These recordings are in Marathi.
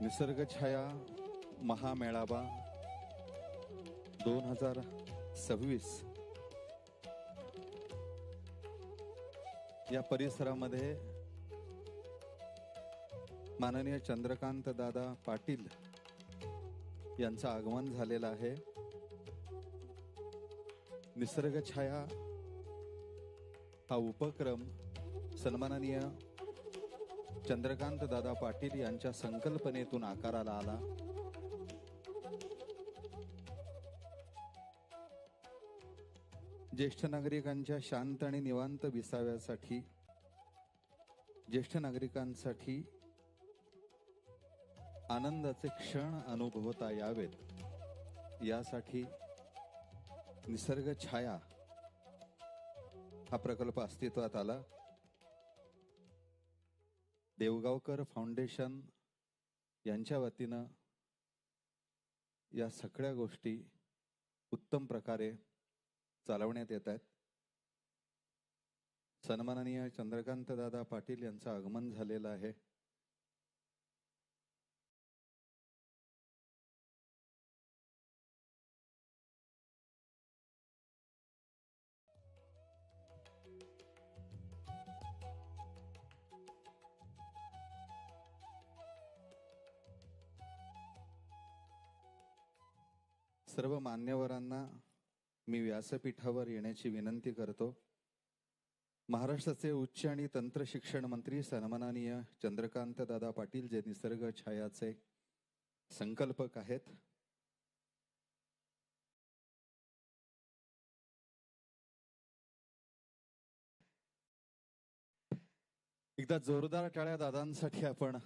निसर्ग छाया महामेळावा 2026 या परिसरामध्ये माननीय चंद्रकांत दादा पाटील यांचं आगमन झालेलं आहे। निसर्ग छाया हा उपक्रम सन्माननीय चंद्रकांत दादा पाटील यांच्या संकल्पनेतून आकाराला आला। ज्येष्ठ नागरिकांच्या शांत आणि निवांत विसाव्यासाठी, ज्येष्ठ नागरिकांसाठी आनंदाचे क्षण अनुभवता यावेत यासाठी निसर्ग छाया हा प्रकल्प अस्तित्वात आला। देवगावकर फाउंडेशन यांच्या वतीनं या सगळ्या गोष्टी उत्तम प्रकारे चालवण्यात येत आहेत। सन्माननीय चंद्रकांत दादा पाटील यांचं आगमन झालेलं आहे। सर्व मान्यवरांना मी व्यासपीठावर येण्याची विनंती करतो। महाराष्ट्राचे उच्च आणि तंत्र शिक्षण मंत्री सन्माननीय चंद्रकांत दादा पाटील जे निसर्ग छायाचे संकल्पक आहेत, एकदा जोरदार टाळ्या दादांसाठी आपण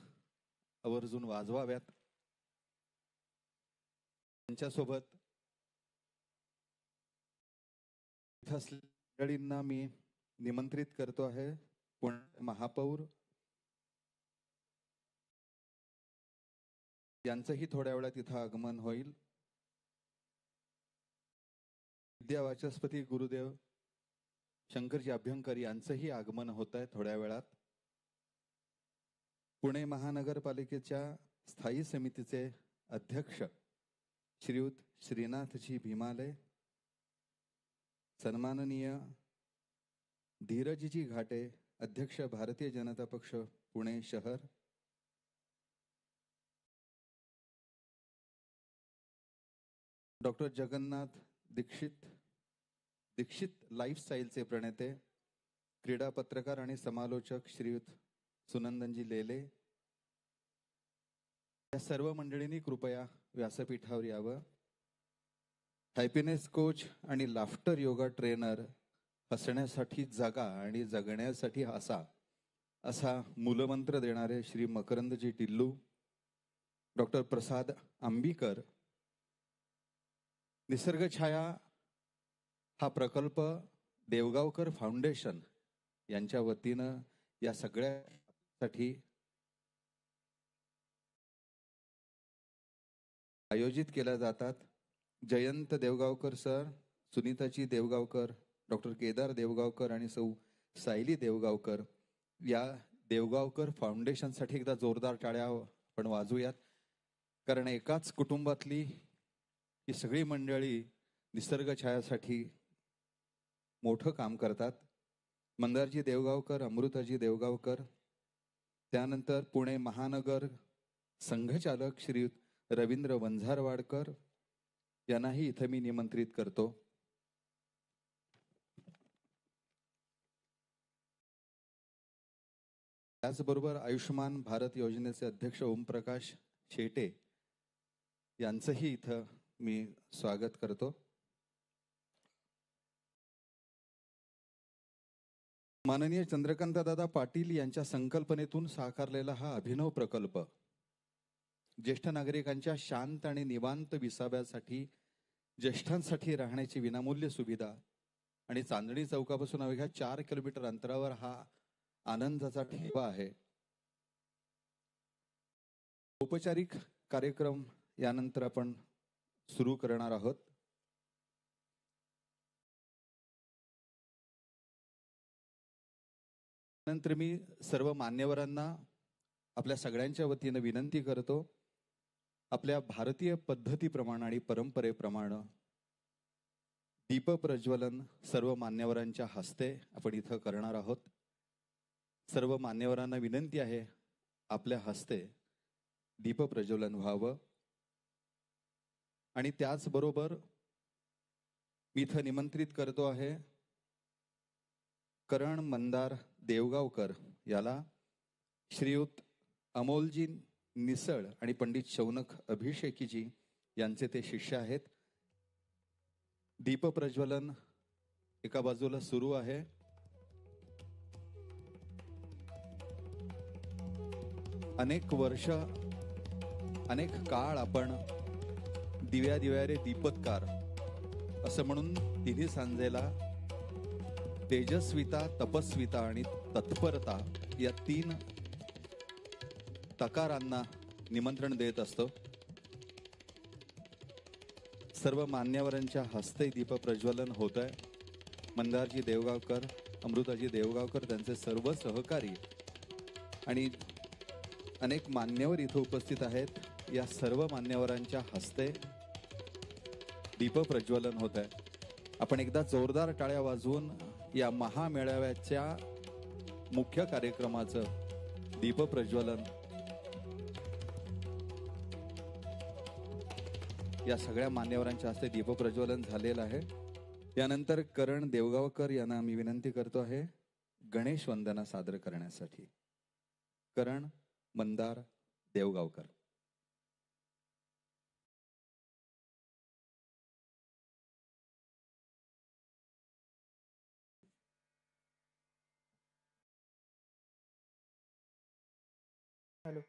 आवर्जून वाजवाव्यात। त्यांच्यासोबत मंडळींना मी निमंत्रित करतो आहे। पुणे महापौर यांचंही थोड्या वेळात इथं आगमन होईल। विद्यावाचस्पती गुरुदेव शंकरजी अभ्यंकर यांचंही आगमन होत आहे थोड्या वेळात। पुणे महानगरपालिकेच्या स्थायी समितीचे अध्यक्ष श्रीयुत श्रीनाथजी भीमाले, सन्माननीय धीरजजी घाटे अध्यक्ष भारतीय जनता पक्ष पुणे शहर, डॉक्टर जगन्नाथ दीक्षित लाईफस्टाईलचे प्रणेते क्रीडा पत्रकार आणि समालोचक श्रीयुत सुनंदनजी लेले, या सर्व मंडळींनी कृपया व्यासपीठावर यावं। हॅपीनेस कोच आणि लाफ्टर योगा ट्रेनर, हसण्यासाठी जगा आणि जगण्यासाठी हसा असा मूलमंत्र देणारे श्री मकरंदजी टिल्लू, डॉक्टर प्रसाद आंबीकर, निसर्ग छाया हा प्रकल्प देवगावकर फाउंडेशन यांच्या वतीनं या सगळ्यासाठी आयोजित केल्या जातात। जयंत देवगावकर सर, सुनीताजी देवगावकर, डॉक्टर केदार देवगावकर आणि सौ सायली देवगावकर, या देवगावकर फाउंडेशनसाठी एकदा जोरदार टाळ्या आपण वाजवूयात। कारण एकाच कुटुंबातली ही सगळी मंडळी निसर्ग छायासाठी मोठं काम करतात। मंदारजी देवगावकर, अमृताजी देवगावकर, त्यानंतर पुणे महानगर संघचालक श्रीयुत रवींद्र वंझारवाडकर यांनाही इथं मी निमंत्रित करतो। त्याचबरोबर आयुष्मान भारत योजनेचे अध्यक्ष ओमप्रकाश शेटे यांचंही इथं मी स्वागत करतो। माननीय चंद्रकांत दादा पाटील यांच्या संकल्पनेतून साकारलेला हा अभिनव प्रकल्प ज्येष्ठ नागरिकांच्या शांत आणि निवांत विसाव्यासाठी, ज्येष्ठांसाठी राहण्याची विनामूल्य सुविधा आणि चांदणी चौकापासून अवघ्या 4 किलोमीटर अंतरावर हा आनंदाचा ठेवा आहे। औपचारिक कार्यक्रम यानंतर आपण सुरू करणार आहोत। नंतर मी सर्व मान्यवरांना आपल्या सगळ्यांच्या वतीने विनंती करतो आपल्या भारतीय पद्धतीप्रमाणे आणि परंपरेप्रमाणे दीप प्रज्वलन सर्व मान्यवरांच्या हस्ते आपण इथं करणार आहोत. सर्व मान्यवरांना विनंती आहे आपल्या हस्ते दीप प्रज्वलन व्हावं. आणि त्याचबरोबर मी इथं निमंत्रित करतो आहे करण मंदार देवगावकर याला. श्रीयुत अमोलजी निसळ आणि पंडित शौनक अभिषेकीजी यांचे ते शिष्य आहेत. दीप प्रज्वलन एका बाजूला सुरू आहे. अनेक वर्ष अनेक काळ आपण दिव्या दिव्या रे दीपत्कार असं म्हणून तिन्ही सांजेला तेजस्विता, तपस्विता आणि तत्परता या 3 तकारांना निमंत्रण देत असतो. सर्व मान्यवरांच्या हस्ते दीप प्रज्वलन होत आहे. मंदारजी देवगावकर, अमृताजी देवगावकर, त्यांचे सर्व सहकारी आणि अनेक मान्यवर इथे उपस्थित आहेत. या सर्व मान्यवरांच्या हस्ते दीप प्रज्वलन होत आहे. आपण एकदा जोरदार टाळ्या वाजवून या महामेळाव्याच्या मुख्य कार्यक्रमाचं दीप प्रज्वलन या सगळ्या मान्यवरांच्या हस्ते दीप प्रज्वलन झालेलं आहे. यानंतर करण देवगावकर यांना मी विनंती करतो आहे गणेश वंदना सादर करण्यासाठी. करण मंदार देवगावकर. हॅलो.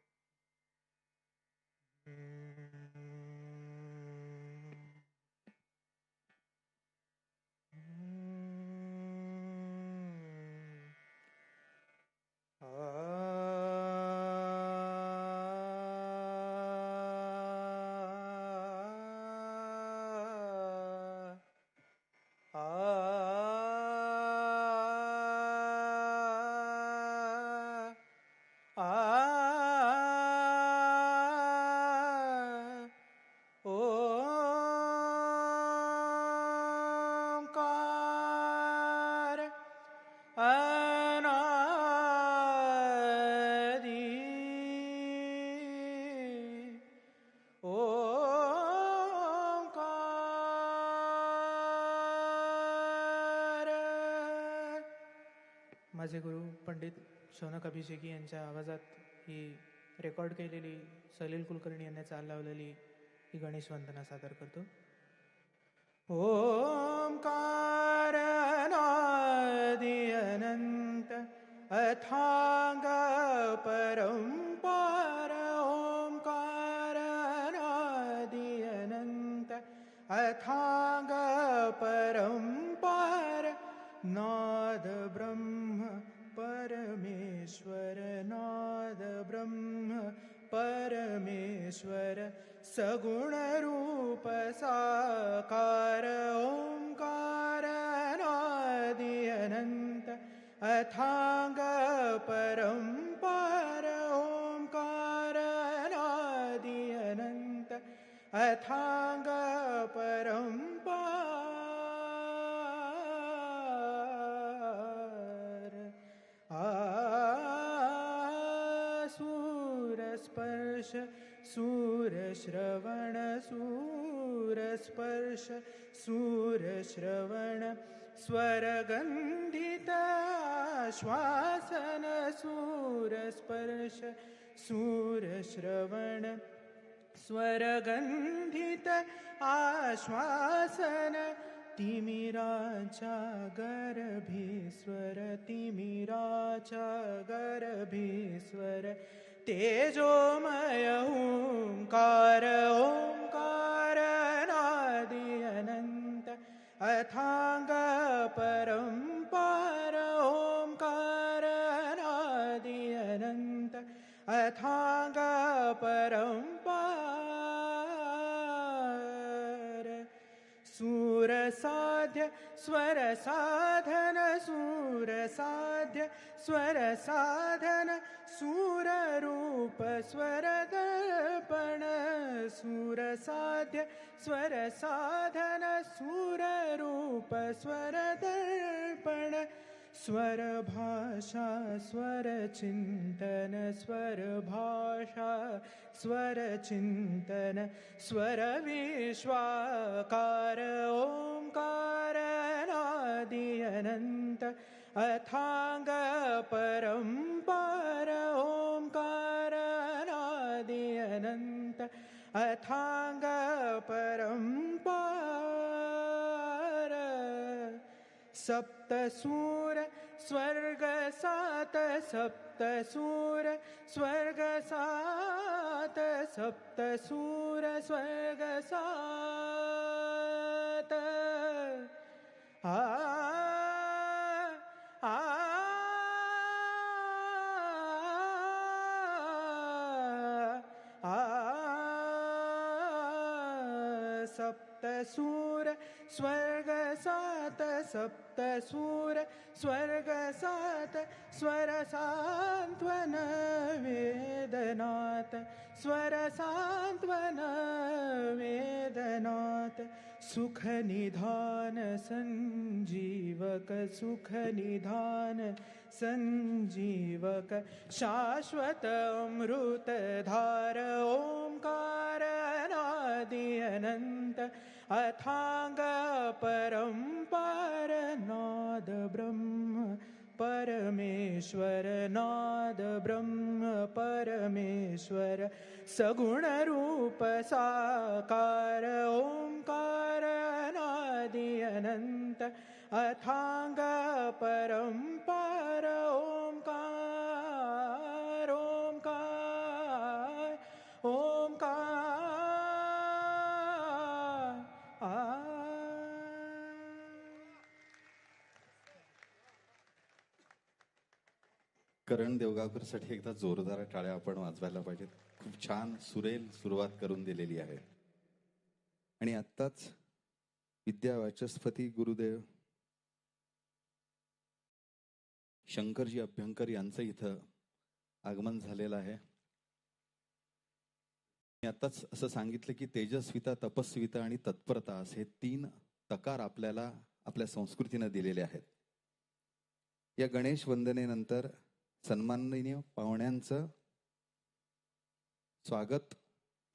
माझे गुरु पंडित शौनक अभिषेकी यांच्या आवाजात ही रेकॉर्ड केलेली सलील कुलकर्णी यांनी चाल लावलेली ही गणेश वंदना सादर करतो. ओंकार अनादि अनंत अथांग परंपार. ओंकार अनादि अनंत अथांग परंपार. नाद ब्रह्म परमेश्वर, नाद ब्रह्म परमेश्वर, सगुण रूप साकार. ओंकार अनादि अनंत अथांग परंपार. ओंकार अनादि अनंत अथांग परंपार. सूरस्पर्श सूरश्रवण सूरस्पर्श सूरश्रवण स्वरगंधित आश्वासन. सूरस्पर्श सूरश्रवण स्वरगंधित आश्वासन. तिमिराच्या गर्भेश्वर, तिमिराच्या गर्भेश्वर, तेजोमय ओंकार. ओंकार अनादि अनंत अथांग परंपार. ओंकार अनादि अनंत अथांग परंपार. सूरसाध्य स्वरसाधन सूरसाध्य स्वरसाधन. सूररूप स्वरदर्पण सूरसाध्य स्वरसाधन सूररूप स्वरदर्पण स्वरभाषा स्वरचिन्तन स्वरभाषा स्वरचिन्तन स्वरविश्वाकार ओंकार अनादि अनंत अथांग परंपार ओंकार अनादि अनंत अथांग परंपार सप्तसूर स्वर्ग सात सप्तसूर स्वर्ग सात सप्तसूर स्वर्ग सात आ आ आ सप्तसूर स्वर्ग सात सप्तसूर स्वर्ग सात स्वर सांत्वन वेदनाथ स्वर सांत्वन वेदनाथ सुख निधान संजीवक सुख निधान संजीवक शाश्वत अमृत धार ओंकार अनादि अनंत अथांग परंपार नाद ब्रह्म परमेश्वर नाद ब्रह्म परमेश्वर सगुण रूप साकार ओंकार अनादि अनंत अथांग परंपार ओंकार ओंकार ओंकार करण देवगावकर साठी एकदा जोरदार टाळ्या आपण वाजवायला पाहिजेत. खूप छान सुरेल सुरुवात करून दिलेली आहे. आणि आत्ताच विद्या वाचस्पती गुरुदेव शंकरजी अभ्यंकर यांचं इथं आगमन झालेलं आहे. मी आत्ताच असं सांगितलं की तेजस्विता तपस्विता आणि तत्परता असे 3 तकार आपल्याला आपल्या संस्कृतीनं दिलेले आहेत. या गणेश वंदनेनंतर सन्माननीय पाहुण्यांचं स्वागत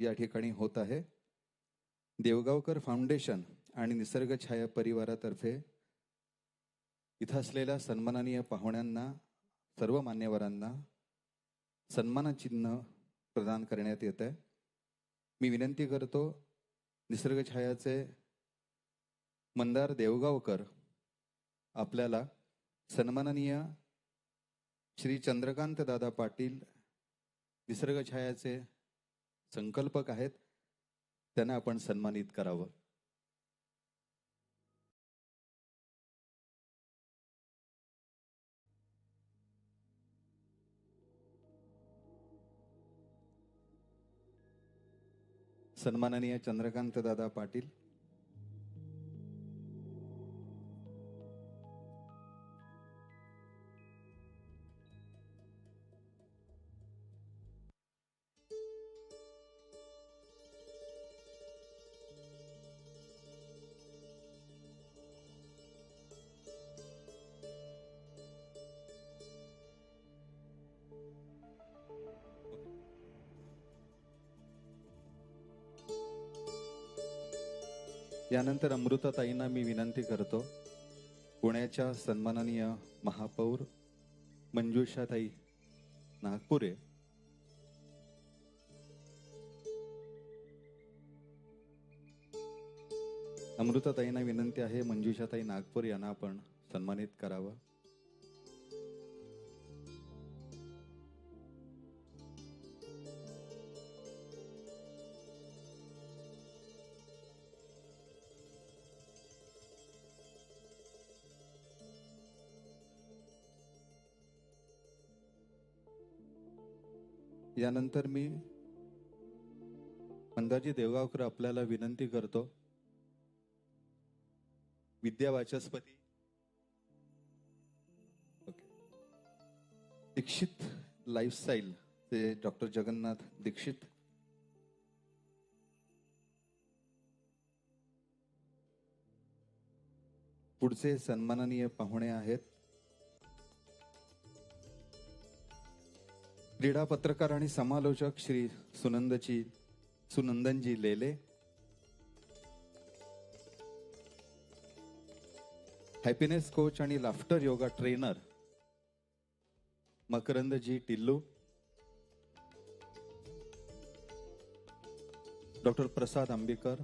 या ठिकाणी होत आहे. देवगावकर फाउंडेशन आणि निसर्ग छाया परिवारातर्फे इथं असलेल्या सन्माननीय पाहुण्यांना सर्व मान्यवरांना सन्मानचिन्ह प्रदान करण्यात येत आहे. मी विनंती करतो निसर्ग छायाचे मंदार देवगावकर आपल्याला सन्माननीय श्री चंद्रकांत दादा पाटील निसर्ग छायाचे संकल्पक आहेत, त्यांना आपण सन्मानित करावं. सन्माननीय चंद्रकांत दादा पाटील. यानंतर अमृताताईंना मी विनंती करतो पुण्याच्या सन्माननीय महापौर मंजुषाताई नागपुरे अमृताताईंना विनंती आहे मंजुषाताई नागपूर यांना आपण सन्मानित करावं. यानंतर मी मंदारजी देवगावकर आपल्याला विनंती करतो विद्या वाचस्पती दीक्षित लाईफस्टाईल ते डॉक्टर जगन्नाथ दीक्षित पुढचे सन्माननीय पाहुणे आहेत क्रीडा पत्रकार आणि समालोचक श्री सुनंदनजी लेले, हॅपीनेस कोच आणि laughter yoga trainer Makarandji Tillu, doctor Prasad Ambekar,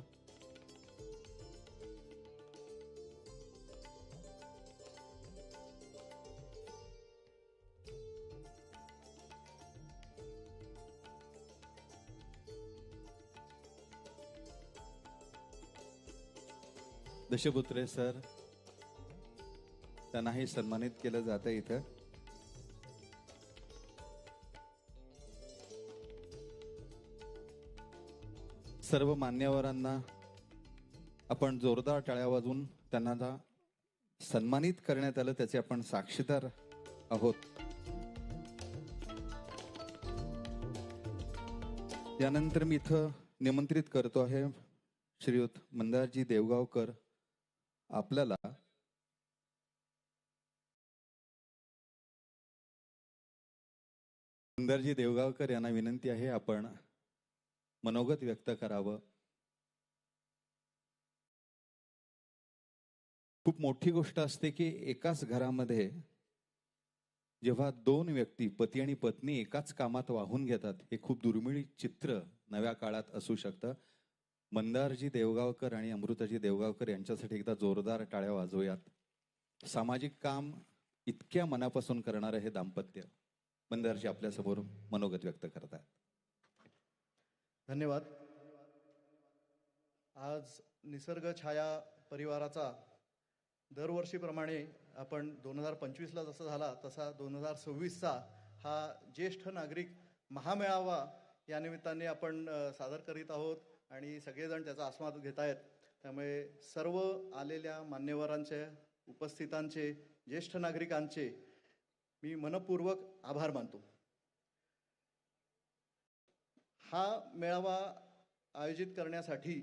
Dashputre sir, त्यांनाही सन्मानित केलं जातं इथं. सर्व मान्यवरांना आपण जोरदार टाळ्या वाजवून त्यांना सन्मानित करण्यात आलं त्याचे आपण साक्षीदार आहोत. यानंतर मी इथं निमंत्रित करतो आहे श्रीयुत मंदारजी देवगावकर आपल्याला मंदारजी देवगावकर यांना विनंती आहे आपण मनोगत व्यक्त करावं. खूप मोठी गोष्ट असते की एकाच घरामध्ये जेव्हा दोन व्यक्ती पती आणि पत्नी एकाच कामात वाहून घेतात हे खूप दुर्मिळ चित्र नव्या काळात असू शकतं. मंदारजी देवगावकर आणि अमृताजी देवगावकर यांच्यासाठी एकदा जोरदार टाळ्या वाजवूयात. सामाजिक काम इतक्या मनापासून करणारं हे दाम्पत्य मंदारजी आपल्या समोर मनोगत व्यक्त करतात. धन्यवाद. आज निसर्ग छाया परिवाराचा दरवर्षीप्रमाणे आपण 2025ला जसा झाला तसा 2026चा हा ज्येष्ठ नागरिक महामेळावा या निमित्ताने आपण सादर करीत आहोत आणि सगळेजण त्याचा आस्वाद घेत आहेत. त्यामुळे सर्व आलेल्या मान्यवरांचे, उपस्थितांचे, ज्येष्ठ नागरिकांचे मी मनपूर्वक आभार मानतो. हा मेळावा आयोजित करण्यासाठी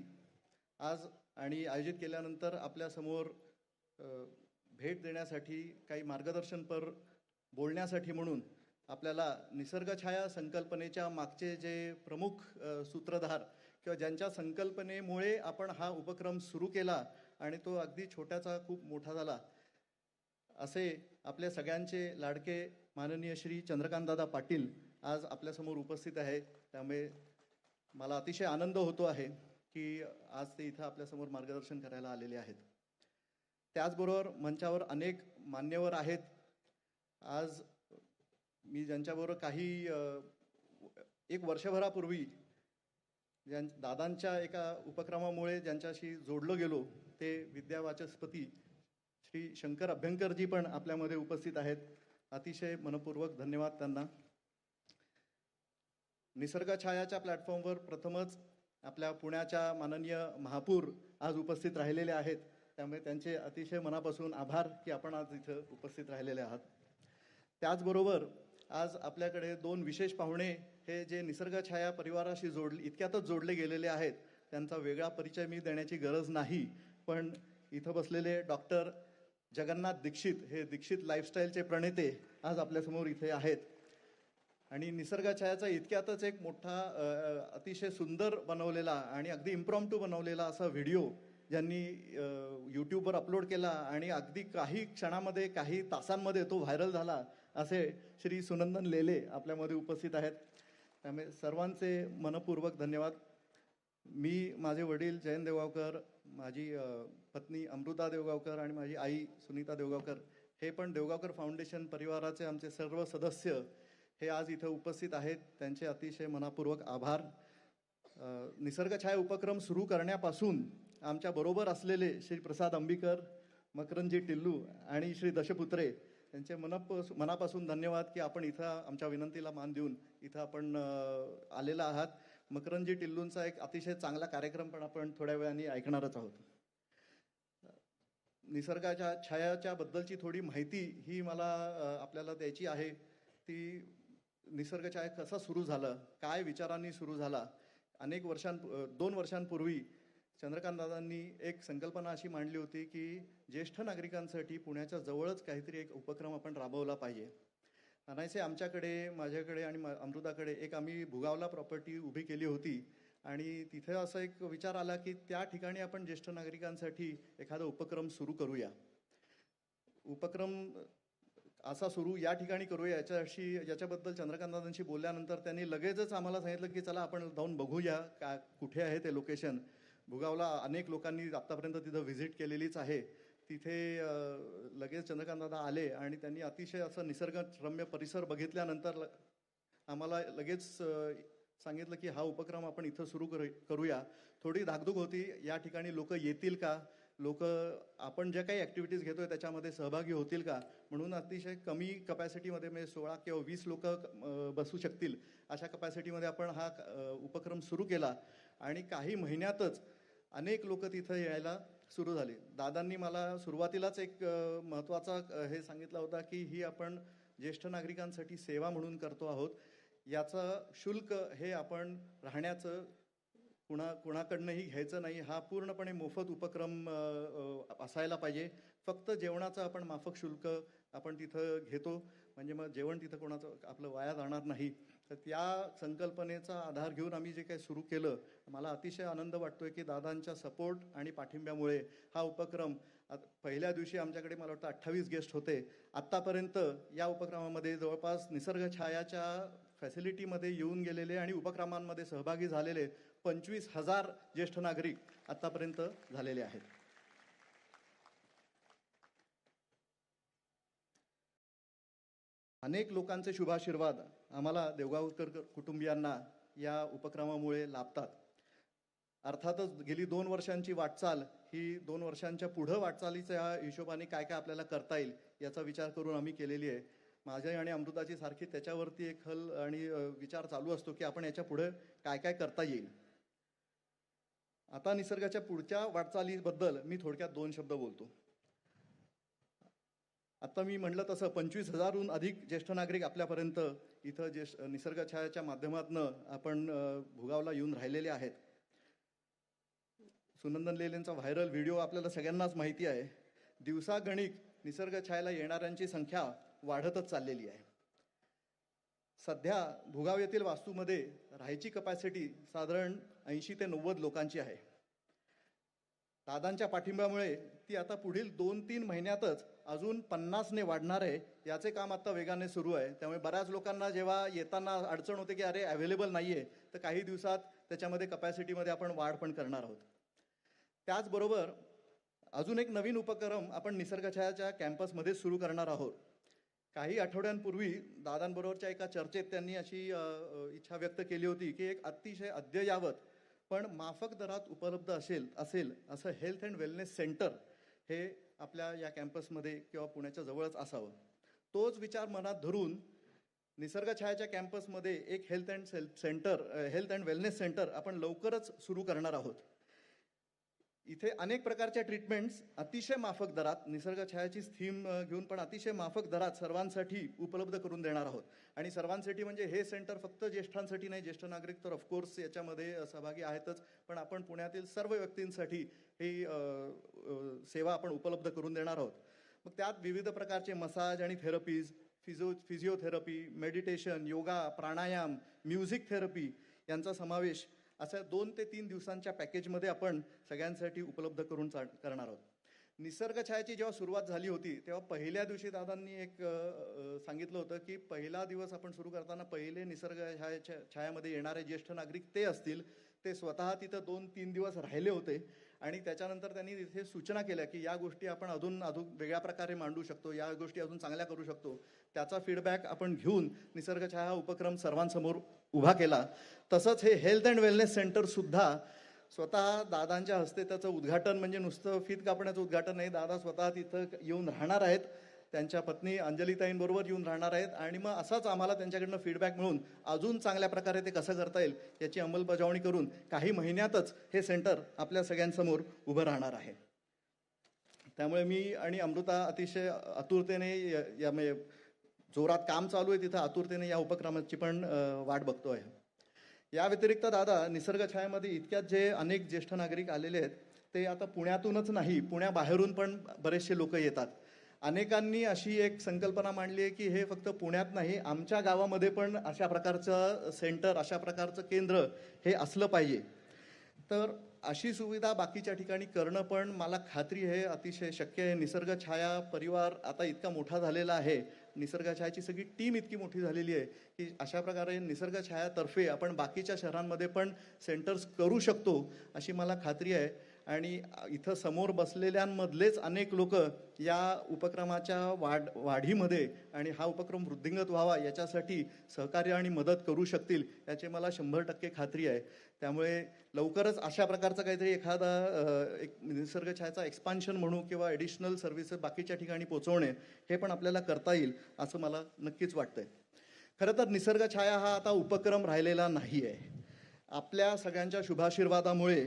आज आणि आयोजित केल्यानंतर आपल्यासमोर भेट देण्यासाठी, काही मार्गदर्शनपर बोलण्यासाठी म्हणून आपल्याला निसर्गछाया संकल्पनेच्या मागचे जे प्रमुख सूत्रधार किंवा ज्यांच्या संकल्पनेमुळे आपण हा उपक्रम सुरू केला आणि तो अगदी छोट्याचा खूप मोठा झाला असे आपल्या सगळ्यांचे लाडके माननीय श्री चंद्रकांतदादा पाटील आज आपल्यासमोर उपस्थित आहे. त्यामुळे मला अतिशय आनंद होतो आहे की आज ते इथं आपल्यासमोर मार्गदर्शन करायला आलेले आहेत. त्याचबरोबर मंचावर अनेक मान्यवर आहेत. आज मी ज्यांच्याबरोबर काही एक वर्षभरापूर्वी दादांच्या एका उपक्रमामुळे ज्यांच्याशी जोडलो गेलो ते विद्यावाचस्पती श्री शंकर अभ्यंकरजी पण आपल्यामध्ये उपस्थित आहेत. अतिशय मनपूर्वक धन्यवाद त्यांना. निसर्ग छायाच्या प्लॅटफॉर्मवर प्रथमच आपल्या पुण्याच्या माननीय महापौर आज उपस्थित राहिलेले आहेत. त्यामुळे त्यांचे अतिशय मनापासून आभार की आपण आज इथं उपस्थित राहिलेले आहात. त्याचबरोबर आज आपल्याकडे दोन विशेष पाहुणे हे जे निसर्ग छाया परिवाराशी इतक्यातच जोडले गेलेले आहेत. त्यांचा वेगळा परिचय मी देण्याची गरज नाही, पण इथं बसलेले डॉक्टर जगन्नाथ दीक्षित हे दीक्षित लाईफस्टाईलचे प्रणेते आज आपल्यासमोर इथे आहेत. आणि निसर्ग छायाचा इतक्यातच एक मोठा अतिशय सुंदर बनवलेला आणि अगदी इम्प्रॉम्प्टू बनवलेला असा व्हिडिओ ज्यांनी यूट्यूबवर अपलोड केला आणि अगदी काही क्षणामध्ये, काही तासांमध्ये तो व्हायरल झाला असे श्री सुनंदन लेले आपल्यामध्ये उपस्थित आहेत. त्यामुळे सर्वांचे मनपूर्वक धन्यवाद. मी, माझे वडील जयंत देवगावकर, माझी पत्नी अमृता देवगावकर आणि माझी आई सुनीता देवगावकर हे पण देवगावकर फाउंडेशन परिवाराचे आमचे सर्व सदस्य हे आज इथं उपस्थित आहेत. त्यांचे अतिशय मनापूर्वक आभार. निसर्ग छाया उपक्रम सुरू करण्यापासून आमच्या बरोबर असलेले श्री प्रसाद आंबेकर, मकरंदजी टिल्लू आणि श्री दशपुत्रे यांचे मनापासून धन्यवाद की आपण इथं आमच्या विनंतीला मान देऊन इथं आपण आलेला आहात. मकरंदजी टिल्लूंचा एक अतिशय चांगला कार्यक्रम पण आपण थोड्या वेळाने ऐकणारच आहोत. निसर्गाच्या छायाच्या बद्दलची थोडी माहिती ही मला आपल्याला द्यायची आहे. ती निसर्ग छाया कसा सुरू झाला, काय विचारांनी सुरू झाला. 2 वर्षांपूर्वी चंद्रकांत दादांनी एक संकल्पना अशी मांडली होती की ज्येष्ठ नागरिकांसाठी पुण्याच्या जवळच काहीतरी एक उपक्रम आपण राबवला पाहिजे. अनायसे आमच्याकडे, माझ्याकडे आणि अमृताकडे एक आम्ही भुगावला प्रॉपर्टी उभी केली होती आणि तिथे असा एक विचार आला की त्या ठिकाणी आपण ज्येष्ठ नागरिकांसाठी एखादा उपक्रम सुरू करूया. उपक्रम असा सुरू या ठिकाणी करूया याच्याबद्दल चंद्रकांतदादांशी बोलल्यानंतर त्यांनी लगेचच आम्हाला सांगितलं की चला आपण जाऊन बघूया का कुठे आहे ते लोकेशन. भुगावला अनेक लोकांनी आत्तापर्यंत तिथं व्हिजिट केलेलीच आहे. तिथे लगेच चंद्रकांतदादा आले आणि त्यांनी अतिशय असं निसर्गरम्य परिसर बघितल्यानंतर आम्हाला लगेच सांगितलं की हा उपक्रम आपण इथं सुरू करूया. थोडी धाकधूक होती, या ठिकाणी लोक येतील का, लोक आपण ज्या काही ॲक्टिव्हिटीज घेतोय त्याच्यामध्ये सहभागी होतील का, म्हणून अतिशय कमी कपॅसिटीमध्ये म्हणजे 16 किंवा 20 लोक बसू शकतील अशा कपॅसिटीमध्ये आपण हा उपक्रम सुरू केला आणि काही महिन्यातच अनेक लोक तिथं यायला सुरू झाले. दादांनी मला सुरुवातीलाच एक महत्त्वाचा हे सांगितलं होता की ही आपण ज्येष्ठ नागरिकांसाठी सेवा म्हणून करतो आहोत. याचं शुल्क हे आपण राहण्याचं कुणाकडनंही घ्यायचं नाही. हा पूर्णपणे मोफत उपक्रम असायला पाहिजे. फक्त जेवणाचं आपण माफक शुल्क आपण तिथं घेतो, म्हणजे मग जेवण तिथं कोणाचं आपलं वाया जाणार नाही. तर त्या संकल्पनेचा आधार घेऊन आम्ही जे काही सुरू केलं, मला अतिशय आनंद वाटतोय की दादांच्या सपोर्ट आणि पाठिंब्यामुळे हा उपक्रम पहिल्या दिवशी आमच्याकडे मला वाटतं 28 गेस्ट होते. आत्तापर्यंत या उपक्रमामध्ये जवळपास निसर्ग छायाच्या फॅसिलिटीमध्ये येऊन गेलेले आणि उपक्रमांमध्ये सहभागी झालेले 25,000 ज्येष्ठ नागरिक आत्तापर्यंत झालेले आहेत. अनेक लोकांचे शुभाशीर्वाद आम्हाला देवगावकर कुटुंबियांना या उपक्रमामुळे लाभतात. अर्थातच गेली 2 वर्षांची वाटचाल ही 2 वर्षांच्या पुढं वाटचालीच्या हिशोबाने काय काय आपल्याला करता येईल याचा विचार करून आम्ही केलेली आहे. माझ्या आणि अमृताची सारखी त्याच्यावरती एक खल आणि विचार चालू असतो की आपण याच्या पुढे काय काय करता येईल. आता निसर्गाच्या पुढच्या वाटचालीबद्दल मी थोडक्यात 2 शब्द बोलतो. आता मी म्हटलं तसं 25,000हून अधिक ज्येष्ठ नागरिक आपल्यापर्यंत इथं निसर्ग छायाच्या माध्यमातून आपण भुगावला येऊन राहिलेले आहेत. सुनंदन लेलेंचा व्हायरल व्हिडिओ आपल्याला सगळ्यांनाच माहिती आहे. दिवसागणिक निसर्ग छायाला येणाऱ्यांची संख्या वाढतच चाललेली आहे. सध्या भुगाव येथील वास्तूमध्ये राहायची कपॅसिटी साधारण 80 ते 90 लोकांची आहे. दादांच्या पाठिंब्यामुळे ती आता पुढील 2-3 महिन्यातच अजून 50ने वाढणार आहे. याचे काम आता वेगाने सुरू आहे. त्यामुळे बऱ्याच लोकांना जेव्हा येताना अडचण होते की अरे अवेलेबल नाही आहे, तर काही दिवसात त्याच्यामध्ये कपॅसिटीमध्ये आपण वाढ पण करणार आहोत. त्याचबरोबर अजून एक नवीन उपक्रम आपण निसर्ग छायाच्या कॅम्पसमध्ये सुरू करणार आहोत. काही आठवड्यांपूर्वी दादांबरोबरच्या एका चर्चेत त्यांनी अशी इच्छा व्यक्त केली होती की एक अतिशय अद्ययावत पण माफक दरात उपलब्ध असेल असं हेल्थ अँड वेलनेस सेंटर हे आपल्या या कॅम्पसमध्ये किंवा पुण्याच्या जवळच असावं. तोच विचार मनात धरून निसर्ग छायाच्या कॅम्पसमध्ये एक हेल्थ अँड वेलनेस सेंटर आपण लवकरच सुरू करणार आहोत. इथे अनेक प्रकारच्या ट्रीटमेंट्स अतिशय माफक दरात, निसर्ग छायाचीच थीम घेऊन पण अतिशय माफक दरात सर्वांसाठी उपलब्ध करून देणार आहोत. आणि सर्वांसाठी म्हणजे हे सेंटर फक्त ज्येष्ठांसाठी नाही, ज्येष्ठ नागरिक तर ऑफकोर्स याच्यामध्ये सहभागी आहेतच, पण आपण पुण्यातील सर्व व्यक्तींसाठी ही सेवा आपण उपलब्ध करून देणार आहोत. मग त्यात विविध प्रकारचे मसाज आणि थेरपीज, फिजिओथेरपी, मेडिटेशन, योगा, प्राणायाम, म्युझिक थेरपी यांचा समावेश अशा 2 ते 3 दिवसांच्या पॅकेजमध्ये आपण सगळ्यांसाठी उपलब्ध करून करणार आहोत. निसर्ग छायाची जेव्हा सुरुवात झाली होती तेव्हा पहिल्या दिवशी दादांनी एक सांगितलं होतं की पहिला दिवस आपण सुरू करताना पहिले निसर्ग छायामध्ये येणारे ज्येष्ठ नागरिक ते असतील. ते स्वतः तिथं 2-3 दिवस राहिले होते आणि त्याच्यानंतर त्यांनी तिथे सूचना केल्या की या गोष्टी आपण अजून वेगळ्या प्रकारे मांडू शकतो, या गोष्टी अजून चांगल्या करू शकतो. त्याचा फीडबॅक आपण घेऊन निसर्ग छाया हा उपक्रम सर्वांसमोर उभा केला. तसंच हे हेल्थ अँड वेलनेस सेंटर सुद्धा स्वतः दादांच्या हस्ते त्याचं उद्घाटन, म्हणजे नुसतं फीत कापण्याचं उद्घाटन नाही, दादा स्वतः तिथं येऊन राहणार आहेत, त्यांच्या पत्नी अंजलीताईंबरोबर येऊन राहणार आहेत आणि मग असाच आम्हाला त्यांच्याकडनं फीडबॅक मिळून अजून चांगल्या प्रकारे ते कसं करता येईल याची अंमलबजावणी करून काही महिन्यातच हे सेंटर आपल्या सगळ्यांसमोर उभं राहणार आहे. त्यामुळे मी आणि अमृता अतिशय आतुरतेने जोरात काम चालू आहे तिथं, आतुरतेने या उपक्रमाची पण वाट बघतोय. या व्यतिरिक्त दादा, निसर्ग छायामध्ये इतक्यात जे अनेक ज्येष्ठ नागरिक आलेले आहेत ते आता पुण्यातूनच नाही, पुण्याबाहेरून पण बरेचसे लोक येतात. अनेकांनी अशी एक संकल्पना मांडली आहे की हे फक्त पुण्यात नाही, आमच्या गावामध्ये पण अशा प्रकारचं सेंटर, अशा प्रकारचं केंद्र हे असलं पाहिजे. तर अशी सुविधा बाकीच्या ठिकाणी करणं पण मला खात्री आहे अतिशय शक्य आहे. निसर्ग छाया परिवार आता इतका मोठा झालेला आहे, निसर्ग छायाची सगळी टीम इतकी मोठी झालेली आहे की अशा प्रकारे निसर्ग छायातर्फे आपण बाकीच्या शहरांमध्ये पण सेंटर्स करू शकतो अशी मला खात्री आहे. आणि इथं समोर बसलेल्यांमधलेच अनेक लोक या उपक्रमाच्या वाढीमध्ये आणि हा उपक्रम वृद्धिंगत व्हावा याच्यासाठी सहकार्य आणि मदत करू शकतील याची मला 100% खात्री आहे. त्यामुळे लवकरच अशा प्रकारचा काहीतरी एखादा एक निसर्ग छायाचा एक्सपान्शन म्हणू किंवा ॲडिशनल सर्व्हिसेस बाकीच्या ठिकाणी पोहोचवणे हे पण आपल्याला करता येईल असं मला नक्कीच वाटतंय. खरं तर निसर्ग छाया हा आता उपक्रम राहिलेला नाही आहे. आपल्या सगळ्यांच्या शुभाशीर्वादामुळे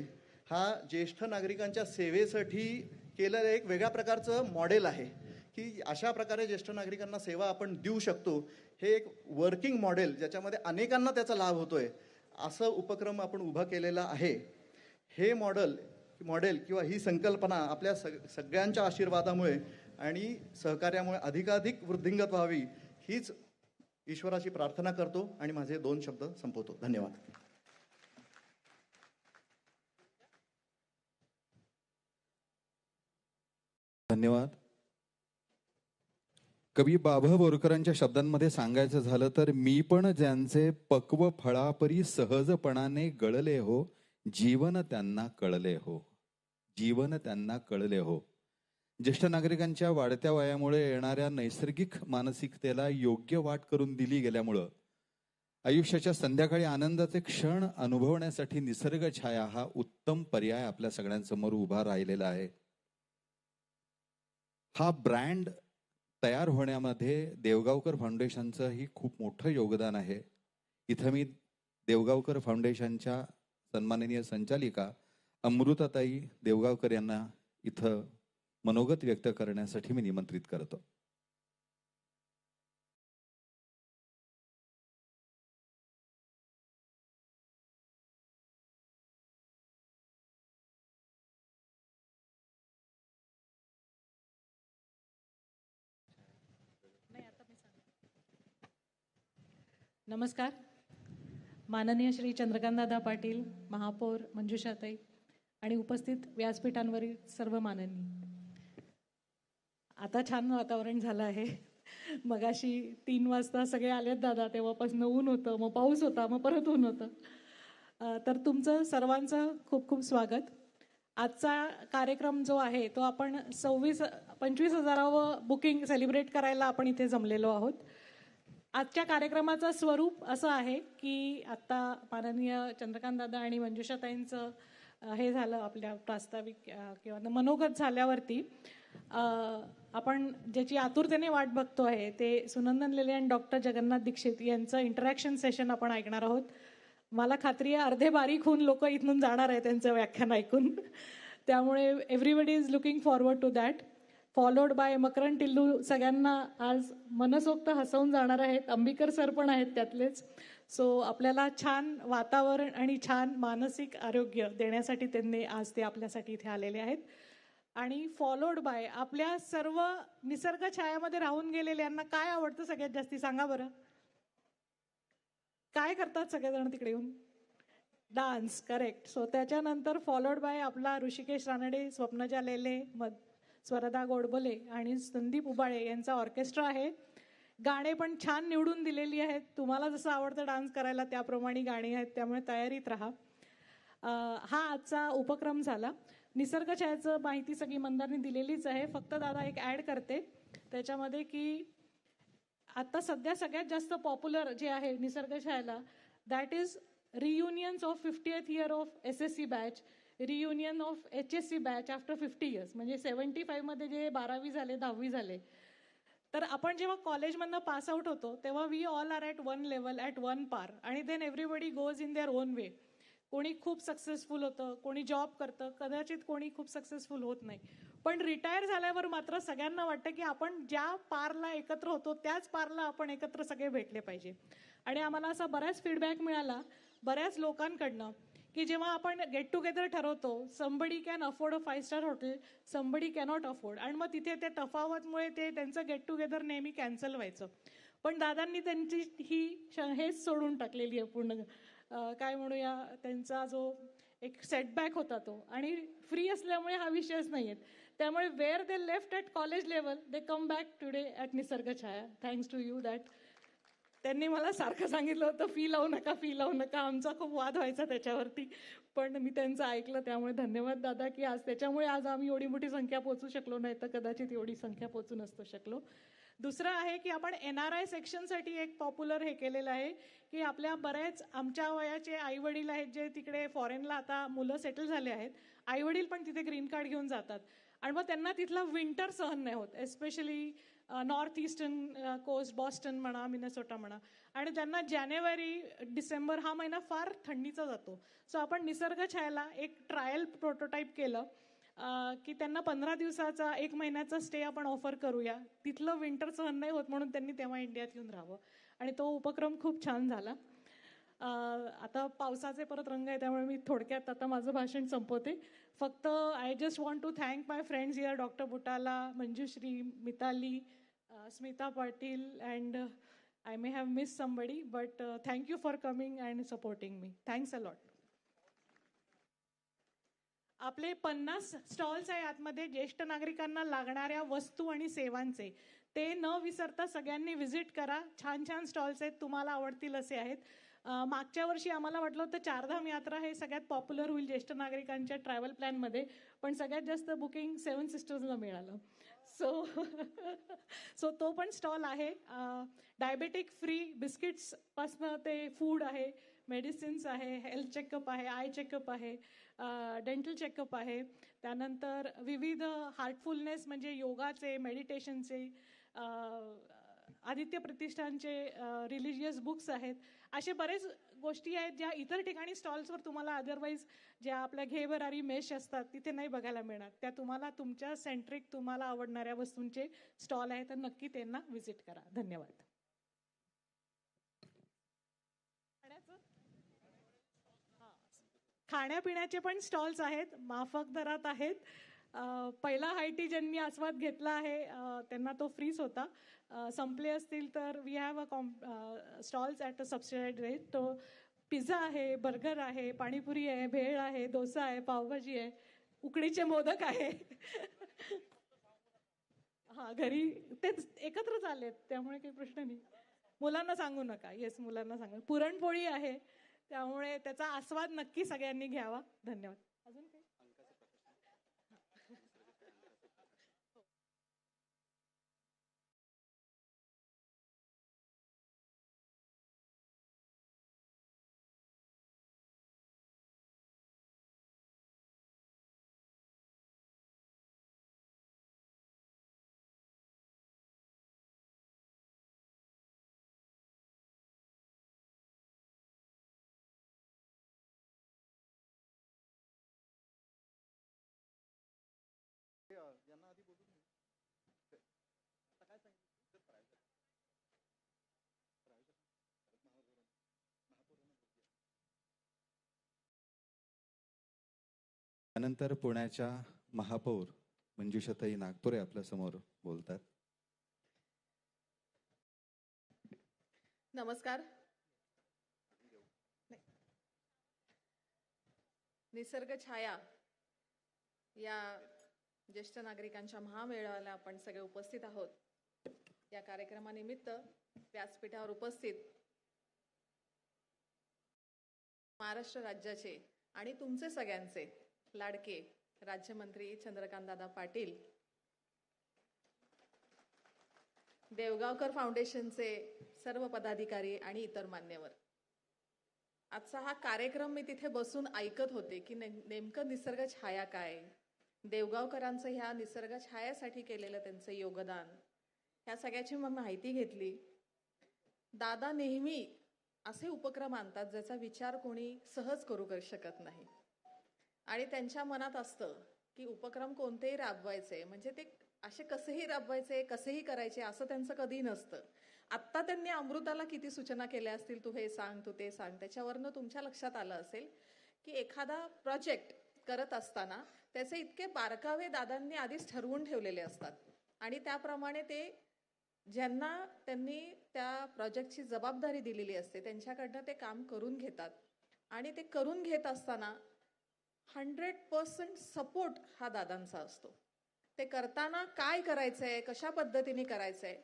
हा ज्येष्ठ नागरिकांच्या सेवेसाठी केलेलं एक वेगळ्या प्रकारचं मॉडेल आहे की अशा प्रकारे ज्येष्ठ नागरिकांना सेवा आपण देऊ शकतो. हे एक वर्किंग मॉडेल ज्याच्यामध्ये अनेकांना त्याचा लाभ होतोय असं उपक्रम आपण उभा केलेला आहे. हे मॉडेल किंवा ही संकल्पना आपल्या सगळ्यांच्या आशीर्वादामुळे आणि सहकार्यामुळे अधिकाधिक वृद्धिंगत व्हावी हीच ईश्वराची प्रार्थना करतो आणि माझे 2 शब्द संपवतो. धन्यवाद. धन्यवाद. कवी बाभा बोरकरांच्या शब्दांमध्ये सांगायचं झालं तर, मी पण ज्यांचे पक्व फळापरी सहजपणाने गळले हो, जीवन त्यांना कळले हो, जीवन त्यांना कळले हो. ज्येष्ठ नागरिकांच्या वाढत्या वयामुळे येणाऱ्या नैसर्गिक मानसिकतेला योग्य वाट करून दिली गेल्यामुळं आयुष्याच्या संध्याकाळी आनंदाचे क्षण अनुभवण्यासाठी निसर्ग छाया हा उत्तम पर्याय आपल्या सगळ्यांसमोर उभा राहिलेला आहे. हा ब्रँड तयार होण्यामध्ये देवगावकर फाउंडेशनचंही खूप मोठं योगदान आहे. इथं मी देवगावकर फाउंडेशनच्या सन्माननीय संचालिका अमृताताई देवगावकर यांना इथं मनोगत व्यक्त करण्यासाठी मी निमंत्रित करतो. नमस्कार. माननीय श्री चंद्रकांतदादा पाटील, महापौर मंजुषाताई आणि उपस्थित व्यासपीठांवरील सर्व माननीय. आता छान वातावरण झालं आहे. मगाशी 3 वाजता सगळे आलेत दादा, तेव्हापासून ऊन होतं, मग पाऊस होता, मग परत ऊन होतं. तर तुमचं सर्वांचं खूप खूप स्वागत. आजचा कार्यक्रम जो आहे तो आपण 25,000वं बुकिंग सेलिब्रेट करायला आपण इथे जमलेलो आहोत. आजच्या कार्यक्रमाचं स्वरूप असं आहे की आत्ता माननीय चंद्रकांतदादा आणि मंजुषाताईंचं हे झालं, आपल्या प्रास्ताविक किंवा मनोगत झाल्यावरती आपण ज्याची आतुरतेने वाट बघतो आहे ते सुनंदन लेले आणि डॉक्टर जगन्नाथ दीक्षित यांचं इंटरॅक्शन सेशन आपण ऐकणार आहोत. मला खात्री आहे अर्धे बारीक होऊन लोक इथून जाणार आहे त्यांचं व्याख्यान ऐकून. त्यामुळे everybody is looking forward to that. Followed by Makarand Tillu, सगळ्यांना आज मनसोक्त हसवून जाणार आहेत. अंबिकर सर पण आहेत त्यातलेच. सो आपल्याला छान वातावरण आणि छान मानसिक आरोग्य देण्यासाठी त्यांनी आज ते आपल्यासाठी इथे आलेले आहेत. आणि फॉलोड बाय आपल्या सर्व निसर्ग छायामध्ये राहून गेलेल्यांना काय आवडतं सगळ्यात जास्ती सांगा बरं. काय करतात सगळेजण तिकडे येऊन? डान्स. करेक्ट. सो त्याच्यानंतर फॉलोड बाय आपला ऋषिकेश रानडे, स्वप्नजा लेले, स्वरदा गोडबोले आणि संदीप उबाळे यांचा ऑर्केस्ट्रा आहे. गाणे पण छान निवडून दिलेली आहेत. तुम्हाला जसं आवडतं डान्स करायला त्याप्रमाणे गाणी आहेत, त्यामुळे तयारीत राहा. हा आजचा उपक्रम झाला. निसर्ग छायाचं माहिती सगळी मंदारने दिलेलीच आहे. फक्त दादा एक ॲड करते त्याच्यामध्ये की आता सध्या सगळ्यात जास्त पॉप्युलर जे आहे निसर्ग छायाला, that is reunions of 50th year of SSC batch, reunion of HSC batch after 50 years. म्हणजे 75 मध्ये जे 12वी झाले, 10वी झाले, तर आपण जेव्हा कॉलेजमधनं पास आउट होतो तेव्हा we all are at one level, at one par, आणि then everybody goes in their own way. कोणी खूप सक्सेसफुल होतं, कोणी जॉब करतं, कदाचित कोणी खूप सक्सेसफुल होत नाही. पण रिटायर झाल्यावर मात्र सगळ्यांना वाटतं की आपण ज्या पारला एकत्र होतो त्याच पारला आपण एकत्र सगळे भेटले पाहिजे. आणि आम्हाला असा बराच फीडबॅक मिळाला बऱ्याच लोकांकडनं की जेव्हा आपण गेट टुगेदर ठरवतो, somebody can afford a 5 star hotel, somebody cannot afford, आणि मग तिथे त्या तफावतमुळे ते त्यांचं गेट टुगेदर नेहमी कॅन्सल व्हायचं. पण दादांनी त्यांची हेच सोडून टाकलेली आहे पूर्ण. काय म्हणूया, त्यांचा जो एक सेटबॅक होता तो, आणि फ्री असल्यामुळे हा विषयच नाही आहे. त्यामुळे where they left at college level they come back today at Nisarg Chhaya. Thanks to you that. त्यांनी मला सारखं सांगितलं होतं फी लावू नका, फी लावू नका. आमचा खूप वाद व्हायचा त्याच्यावरती, पण मी त्यांचं ऐकलं. त्यामुळे धन्यवाद दादा की आज त्याच्यामुळे आज आम्ही एवढी मोठी संख्या पोचू शकलो, नाही तर कदाचित एवढी संख्या पोचू नसतो शकलो. दुसरं आहे की आपण NRI सेक्शनसाठी एक पॉप्युलर हे केलेलं आहे की आपल्या बऱ्याच आमच्या वयाचे आईवडील आहेत जे तिकडे फॉरेनला आता मुलं सेटल झाले आहेत. आईवडील पण तिथे ग्रीन कार्ड घेऊन जातात आणि मग त्यांना तिथला विंटर सहन नाही होत, especially north eastern coast, Boston म्हणा, मिनेसोटा म्हणा, आणि त्यांना जानेवारी डिसेंबर हा महिना फार थंडीचा जातो. सो आपण निसर्ग छायाला एक ट्रायल प्रोटोटाईप केलं की त्यांना 15 दिवसाचा 1 महिन्याचा स्टे आपण ऑफर करूया. तिथलं विंटर सहन नाही होत म्हणून त्यांनी तेव्हा इंडियात येऊन राहावं, आणि तो उपक्रम खूप छान झाला. आता पावसाचे परत रंग आहे, त्यामुळे मी थोडक्यात आता माझं भाषण संपवते. फक्त I just want to thank my friends here, doctor Butala, Manjushri, Mitali, Smita Patil, and I may have miss somebody, but thank you for coming and supporting me. Thanks a lot. आपले 50 स्टॉल्स आहे आतमध्ये ज्येष्ठ नागरिकांना लागणाऱ्या वस्तू आणि सेवांचे. ते न विसरता सगळ्यांनी व्हिजिट करा. छान छान स्टॉल्स आहेत, तुम्हाला आवडतील असे आहेत. मागच्या वर्षी आम्हाला वाटलं होतं चारधाम यात्रा हे सगळ्यात पॉप्युलर होईल ज्येष्ठ नागरिकांच्या ट्रॅव्हल प्लॅनमध्ये, पण सगळ्यात जास्त बुकिंग 7 सिस्टर्सला मिळालं. सो तो पण स्टॉल आहे. डायबेटिक फ्री बिस्किट्सपासनं ते फूड आहे, मेडिसिन्स आहे, हेल्थ चेकअप आहे, आय चेकअप आहे, डेंटल चेकअप आहे. त्यानंतर विविध हार्टफुलनेस म्हणजे योगाचे, मेडिटेशनचे, आदित्य प्रतिष्ठानचे रिलिजियस बुक्स आहेत. असे बरेच गोष्टी आहेत ज्या इतर ठिकाणी स्टॉल्सवर तुम्हाला अदरवाईज ज्या आपल्या घेभरारी मेश असतात तिथे नाही बघायला मिळणार. त्या तुम्हाला तुमच्या सेंट्रिक तुम्हाला आवडणाऱ्या वस्तूंचे स्टॉल आहे, तर नक्की त्यांना व्हिजिट करा. धन्यवाद. खाण्यापिण्याचे पण स्टॉल्स आहेत, माफक दरात आहेत. पहिला हायटी ज्यांनी आस्वाद घेतला आहे त्यांना तो फ्रीच होता. संपले असतील तर we have a stalls at a subsidised rate. तो पिझ्झा आहे, बर्गर आहे, पाणीपुरी आहे, भेळ आहे, डोसा आहे, पावभाजी आहे, उकडीचे मोदक आहे. हां, घरी तेच एकत्रच आलेत त्यामुळे काही प्रश्न नाही. मुलांना सांगू नका. येस, मुलांना सांगा. पुरणपोळी आहे, त्यामुळे त्याचा आस्वाद नक्की सगळ्यांनी घ्यावा. धन्यवाद. अजून काही? यांना आधी बोलून आता काय सांगितलं. त्यानंतर पुण्याच्या महापौर मंजुषाताई नागपुरे आपल्या समोर बोलतात. नमस्कार. निसर्ग छाया या ज्येष्ठ नागरिकांच्या महामेळाव्याला आपण सगळे उपस्थित आहोत. या कार्यक्रमानिमित्त व्यासपीठावर उपस्थित महाराष्ट्र राज्याचे आणि तुमचे सगळ्यांचे लाडके राज्यमंत्री चंद्रकांतदादा पाटील, देवगावकर फाउंडेशनचे सर्व पदाधिकारी आणि इतर मान्यवर, आजचा हा कार्यक्रम मी तिथे बसून ऐकत होते की नेमकं निसर्ग छाया काय, देवगावकरांचं ह्या निसर्ग छायासाठी केलेलं त्यांचं योगदान, ह्या सगळ्याची मग माहिती घेतली. दादा नेहमी असे उपक्रम आणतात ज्याचा विचार कोणी सहज करू शकत नाही, आणि त्यांच्या मनात असतं की उपक्रम कोणतेही राबवायचे म्हणजे ते असे कसेही राबवायचे, कसेही करायचे असं त्यांचं कधी नसतं. आत्ता त्यांनी अमृताला किती सूचना केल्या असतील, तू हे सांग, तू ते सांग, त्याच्यावरनं तुमच्या लक्षात आलं असेल की एखादा प्रोजेक्ट करत असताना त्याचे इतके बारकावे दादांनी आधीच ठरवून ठेवलेले असतात आणि त्याप्रमाणे ते ज्यांना त्यांनी त्या प्रोजेक्टची जबाबदारी दिलेली असते त्यांच्याकडनं ते काम करून घेतात आणि ते करून घेत असताना 100% सपोर्ट हा दादांचा असतो. ते करताना काय करायचंय, कशा पद्धतीने करायचंय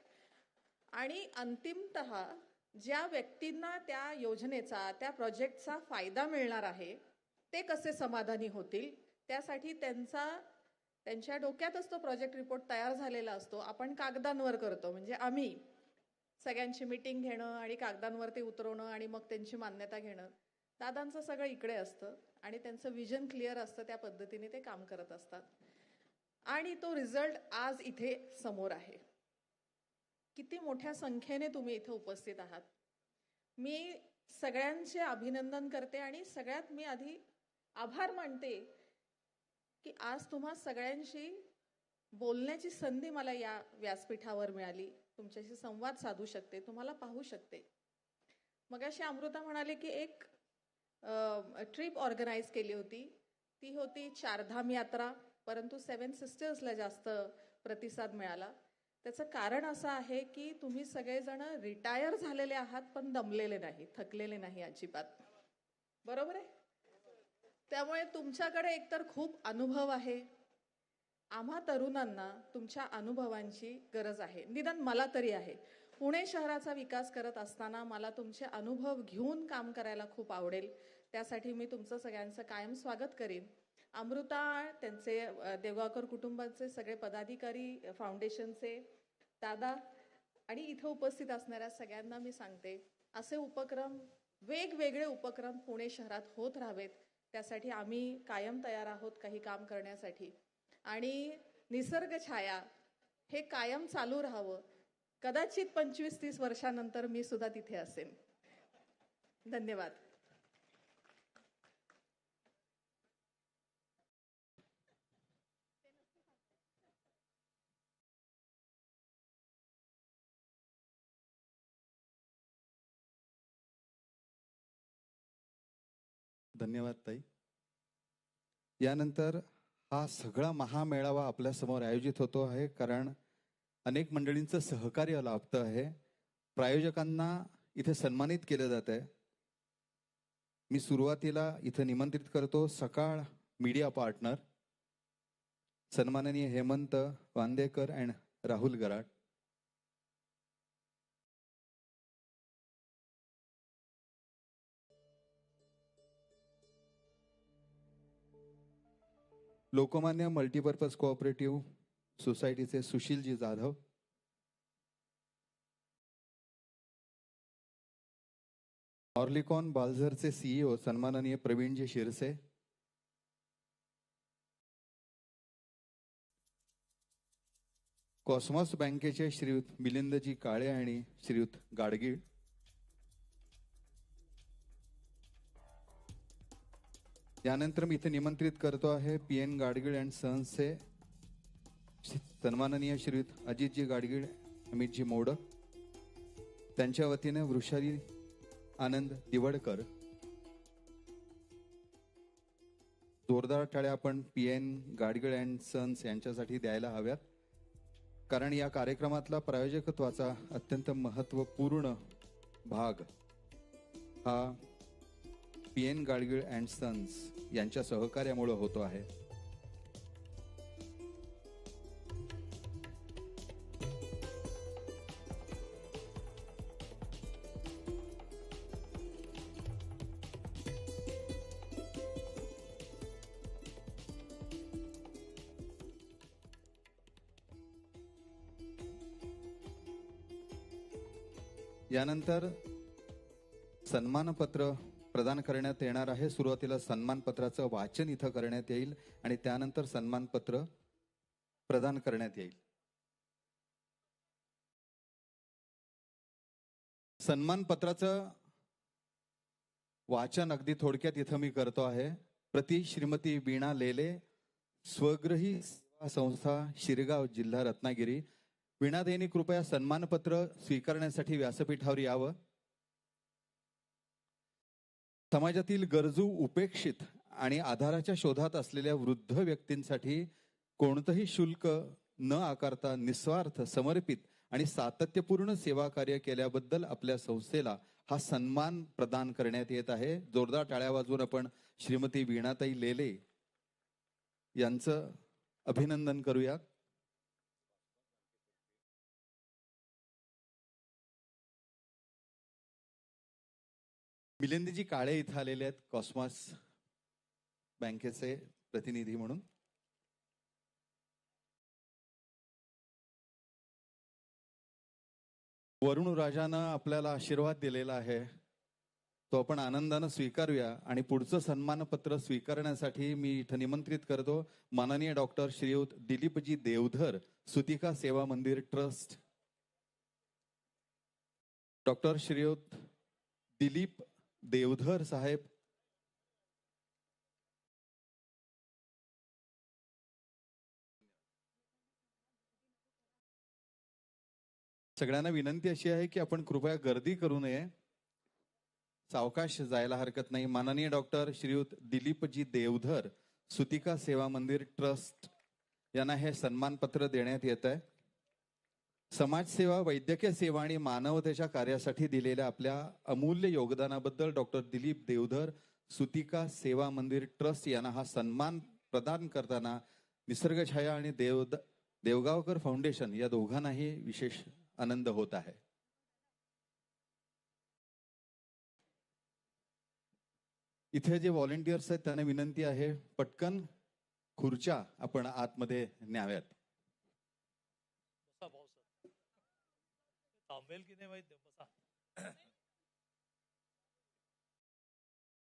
आणि अंतिमतः ज्या व्यक्तींना त्या योजनेचा, त्या प्रोजेक्टचा फायदा मिळणार आहे ते कसे समाधानी होतील त्यासाठी त्यांच्या डोक्यातच तो प्रोजेक्ट रिपोर्ट तयार झालेला असतो. आपण कागदांवर करतो, म्हणजे आम्ही सगळ्यांची मीटिंग घेणं आणि कागदांवर ते उतरवणं आणि मग त्यांची मान्यता घेणं. दादांचं सगळं इकडे असतं आणि त्यांचं विजन क्लिअर असतं, त्या पद्धतीने ते काम करत असतात आणि तो रिझल्ट आज इथे समोर आहे. किती मोठ्या संख्येने तुम्ही इथे उपस्थित आहात. मी सगळ्यांचे अभिनंदन करते आणि सगळ्यात मी आधी आभार मानते की आज तुम्हा सगळ्यांशी बोलण्याची संधी मला या व्यासपीठावर मिळाली. तुमच्याशी संवाद साधू शकते, तुम्हाला पाहू शकते. मगाशी अमृता म्हणाले की एक ट्रिप ऑर्गनाईज केली होती, ती होती चारधाम यात्रा, परंतु 7 सिस्टर्सला जास्त प्रतिसाद मिळाला. त्याचं कारण असं आहे की तुम्ही सगळेजण रिटायर झालेले आहात पण दमलेले नाही, थकलेले नाही अजिबात. बरोबर आहे. त्यामुळे तुमच्याकडे एकतर खूप अनुभव आहे. आम्हा तरुणांना तुमच्या अनुभवांची गरज आहे, निदान मला तरी आहे. पुणे शहराचा विकास करत असताना मला तुमचे अनुभव घेऊन काम करायला खूप आवडेल. त्यासाठी मी तुमचं सगळ्यांचं कायम स्वागत करीन. अमृता, त्यांचे देवगावकर कुटुंबाचे सगळे पदाधिकारी, फाउंडेशनचे दादा आणि इथे उपस्थित असणाऱ्या सगळ्यांना मी सांगते, असे उपक्रम, वेगवेगळे उपक्रम पुणे शहरात होत राहावेत. त्यासाठी आम्ही कायम तयार आहोत काही काम करण्यासाठी आणि निसर्ग छाया हे कायम चालू राहावं. कदाचित 25-30 वर्षानंतर मी सुद्धा तिथे असेन. धन्यवाद. धन्यवाद ताई. यानंतर हा सगळा महामेळावा आपल्या समोर आयोजित होतो आहे कारण अनेक मंडळींचं सहकार्य लाभतं आहे. प्रायोजकांना इथे सन्मानित केलं जात आहे. मी सुरुवातीला इथे निमंत्रित करतो सकाळ मीडिया पार्टनर सन्माननीय Hemant Wandekar and Rahul Garad. Lokmanya multipurpose cooperative सोसायटीचे सुशीलजी जाधव. ऑर्लिकॉन बाल्झरचे CEO सन्माननीय प्रवीणजी शिरसे. कॉस्मॉस बँकेचे श्रीयुत मिलिंदजी काळे आणि श्रीयुत गाडगीळ. यानंतर मी इथे निमंत्रित करतो आहे PN गाडगीळ अँड सन्सचे सन्माननीय श्रीयुत अजितजी गाडगीळ, अमितजी मोडक. त्यांच्या वतीने वृषाली आनंद दिवडकर. जोरदार टाळ्या आपण PN गाडगीळ अँड सन्स यांच्यासाठी द्यायला हव्यात कारण या कार्यक्रमातला प्रायोजकत्वाचा अत्यंत महत्त्वपूर्ण भाग हा PN गाडगीळ अँड सन्स यांच्या सहकार्यामुळे होतो आहे. यानंतर सन्मानपत्र प्रदान करण्यात येणार आहे. सुरुवातीला सन्मानपत्राचं वाचन इथं करण्यात येईल आणि त्यानंतर सन्मानपत्र प्रदान करण्यात येईल. सन्मानपत्राचं वाचन अगदी थोडक्यात इथं मी करतो आहे. प्रति श्रीमती वीणा लेले, स्वगृही सेवा संस्था शिरगाव, जिल्हा रत्नागिरी. वीणाताईंनी कृपया सन्मानपत्र स्वीकारण्यासाठी व्यासपीठावर यावं. समाजातील गरजू, उपेक्षित आणि आधाराच्या शोधात असलेल्या वृद्ध व्यक्तींसाठी कोणतंही शुल्क न आकारता निस्वार्थ, समर्पित आणि सातत्यपूर्ण सेवा कार्य केल्याबद्दल आपल्या संस्थेला हा सन्मान प्रदान करण्यात येत आहे. जोरदार टाळ्या वाजवून आपण श्रीमती वीणाताई लेले यांचं अभिनंदन करूया. मिलिंदजी काळे इथं आलेले आहेत कॉस्मॉस बँकेचे प्रतिनिधी म्हणून. वरुण राजानं आपल्याला आशीर्वाद दिलेला आहे, तो आपण आनंदानं स्वीकारूया. आणि पुढचं सन्मानपत्र स्वीकारण्यासाठी मी इथं निमंत्रित करतो माननीय डॉक्टर श्रीयुत दिलीपजी देवधर, सुतिका सेवा मंदिर ट्रस्ट. डॉक्टर श्रीयुत दिलीप देवधर साहेब. सगळ्यांना विनंती अशी आहे की आपण कृपया गर्दी करू नये, सावकाश जायला हरकत नाही. माननीय डॉक्टर श्रीयुत दिलीपजी देवधर, सुतिका सेवा मंदिर ट्रस्ट यांना हे सन्मानपत्र देण्यात येत आहे. समाजसेवा, वैद्यकीय सेवा आणि मानवतेच्या कार्यासाठी दिलेल्या आपल्या अमूल्य योगदानाबद्दल डॉक्टर दिलीप देवधर, सुतिका सेवा मंदिर ट्रस्ट यांना हा सन्मान प्रदान करताना निसर्गछाया आणि देवगावकर फाउंडेशन या दोघांनाही विशेष आनंद होत आहे. इथे जे व्हॉलेंटियर्स आहेत त्यांना विनंती आहे पटकन खुर्च्या आपण आतमध्ये न्याव्यात.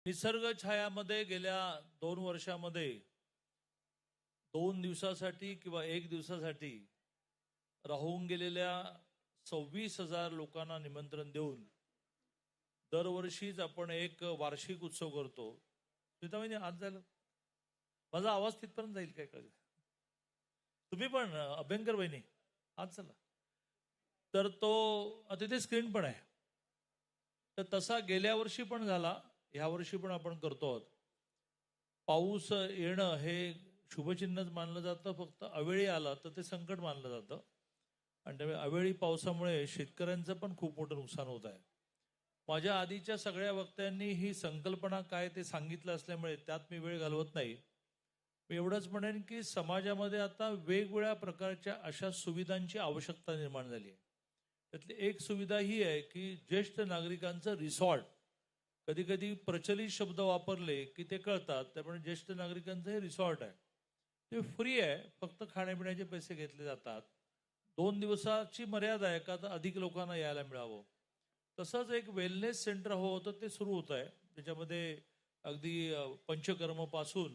निसर्ग छायामध्ये गेल्या 2 वर्षामध्ये 2 दिवसासाठी किंवा 1 दिवसासाठी राहून गेलेल्या 26,000 लोकांना निमंत्रण देऊन दरवर्षीच आपण एक वार्षिक उत्सव करतो. सीता वहिनी आज जायला माझा आवाज तिथपर्यंत जाईल काय कळलं? तुम्ही पण अभ्यंकर वहिनी आज चला. तर तो तिथे स्क्रीन पण आहे. तर तसा गेल्या वर्षी पण झाला, ह्या वर्षी पण आपण करतो आहोत. पाऊस येणं हे शुभचिन्हच मानलं जातं, फक्त अवेळी आला तर ते संकट मानलं जातं. आणि त्यामुळे अवेळी पावसामुळे शेतकऱ्यांचं पण खूप मोठं नुकसान होत आहे. माझ्या आधीच्या सगळ्या वक्त्यांनी ही संकल्पना काय ते सांगितलं असल्यामुळे त्यात मी वेळ घालवत नाही. मी एवढंच म्हणेन की समाजामध्ये आता वेगवेगळ्या प्रकारच्या अशा सुविधांची आवश्यकता निर्माण झाली आहे. त्यातली एक सुविधा ही आहे की ज्येष्ठ नागरिकांचं रिसॉर्ट. कधी कधी प्रचलित शब्द वापरले की ते कळतात, त्यामुळे ज्येष्ठ नागरिकांचं हे रिसॉर्ट आहे, ते फ्री आहे, फक्त खाण्यापिण्याचे पैसे घेतले जातात. 2 दिवसाची मर्यादा आहे का तर अधिक लोकांना यायला मिळावं. तसंच एक वेलनेस सेंटर हवं होतं, ते सुरू होत आहे. त्याच्यामध्ये अगदी पंचकर्मपासून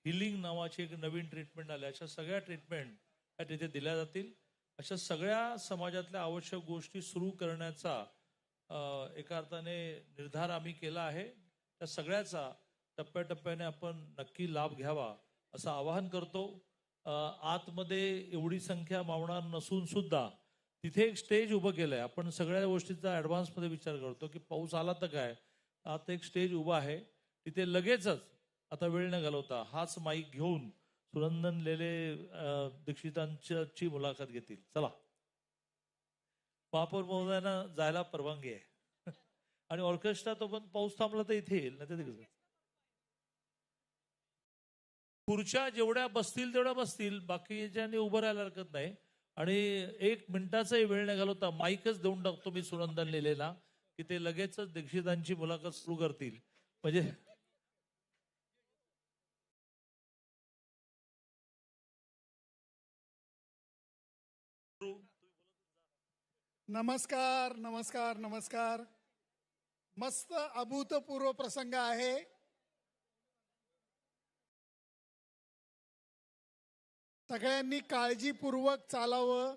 हिलिंग नावाची एक नवीन ट्रीटमेंट आली. अशा सगळ्या ट्रीटमेंट ह्या तिथे दिल्या जातील. अशा सगळ्या समाजातल्या आवश्यक गोष्टी सुरू करण्याचा एका अर्थाने निर्धार आम्ही केला आहे. त्या सगळ्याचा टप्प्याटप्प्याने आपण नक्की लाभ घ्यावा असं आवाहन करतो. आतमध्ये एवढी संख्या मावणार नसून सुद्धा तिथे एक स्टेज उभं केलंय. आपण सगळ्या गोष्टीचा ऍडव्हान्समध्ये विचार करतो की पाऊस आला तर काय, आता एक स्टेज उभा आहे तिथे लगेचच, आता वेळ न घालवता हाच माईक घेऊन सुनंदन लेले दीक्षितांची मुलाखत घेतील. चला, महापौर महोदयांना जायला परवानगी आहे आणि ऑर्केस्ट्रा तो पण पाऊस थांबला तर इथे येईल, नाही तर खुर्च्या जेवढ्या बसतील तेवढ्या बसतील, बाकीच्यांनी उभं राहायला हरकत नाही. आणि 1 मिनिटाचाही वेळ न घालवता माईकच देऊन टाकतो मी सुनंदन लेलेला की ते लगेचच दीक्षितांची मुलाखत सुरू करतील. म्हणजे नमस्कार नमस्कार नमस्कार. मस्त अभूतपूर्व प्रसंग आहे. सगळ्यांनी काळजीपूर्वक चालावं.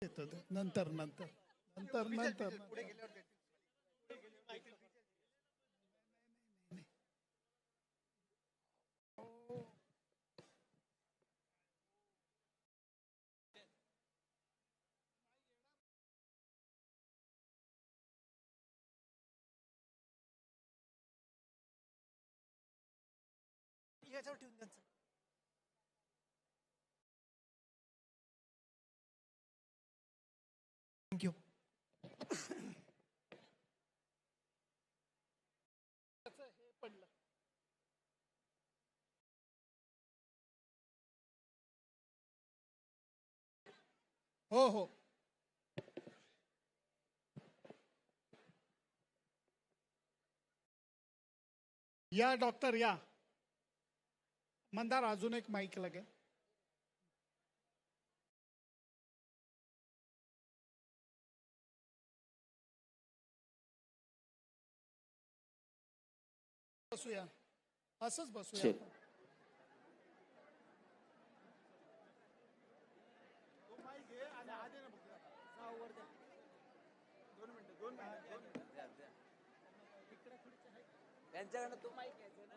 नंतर नंतर नंतर नंतर याच्यावर ठेवून त्यांचं. थँक्यू. हो हो. या डॉक्टर या. मंदार अजून एक माईक लगे. बसूया, असंच बसूया. त्यांच्याकडनं तो माईक घ्यायचा ना.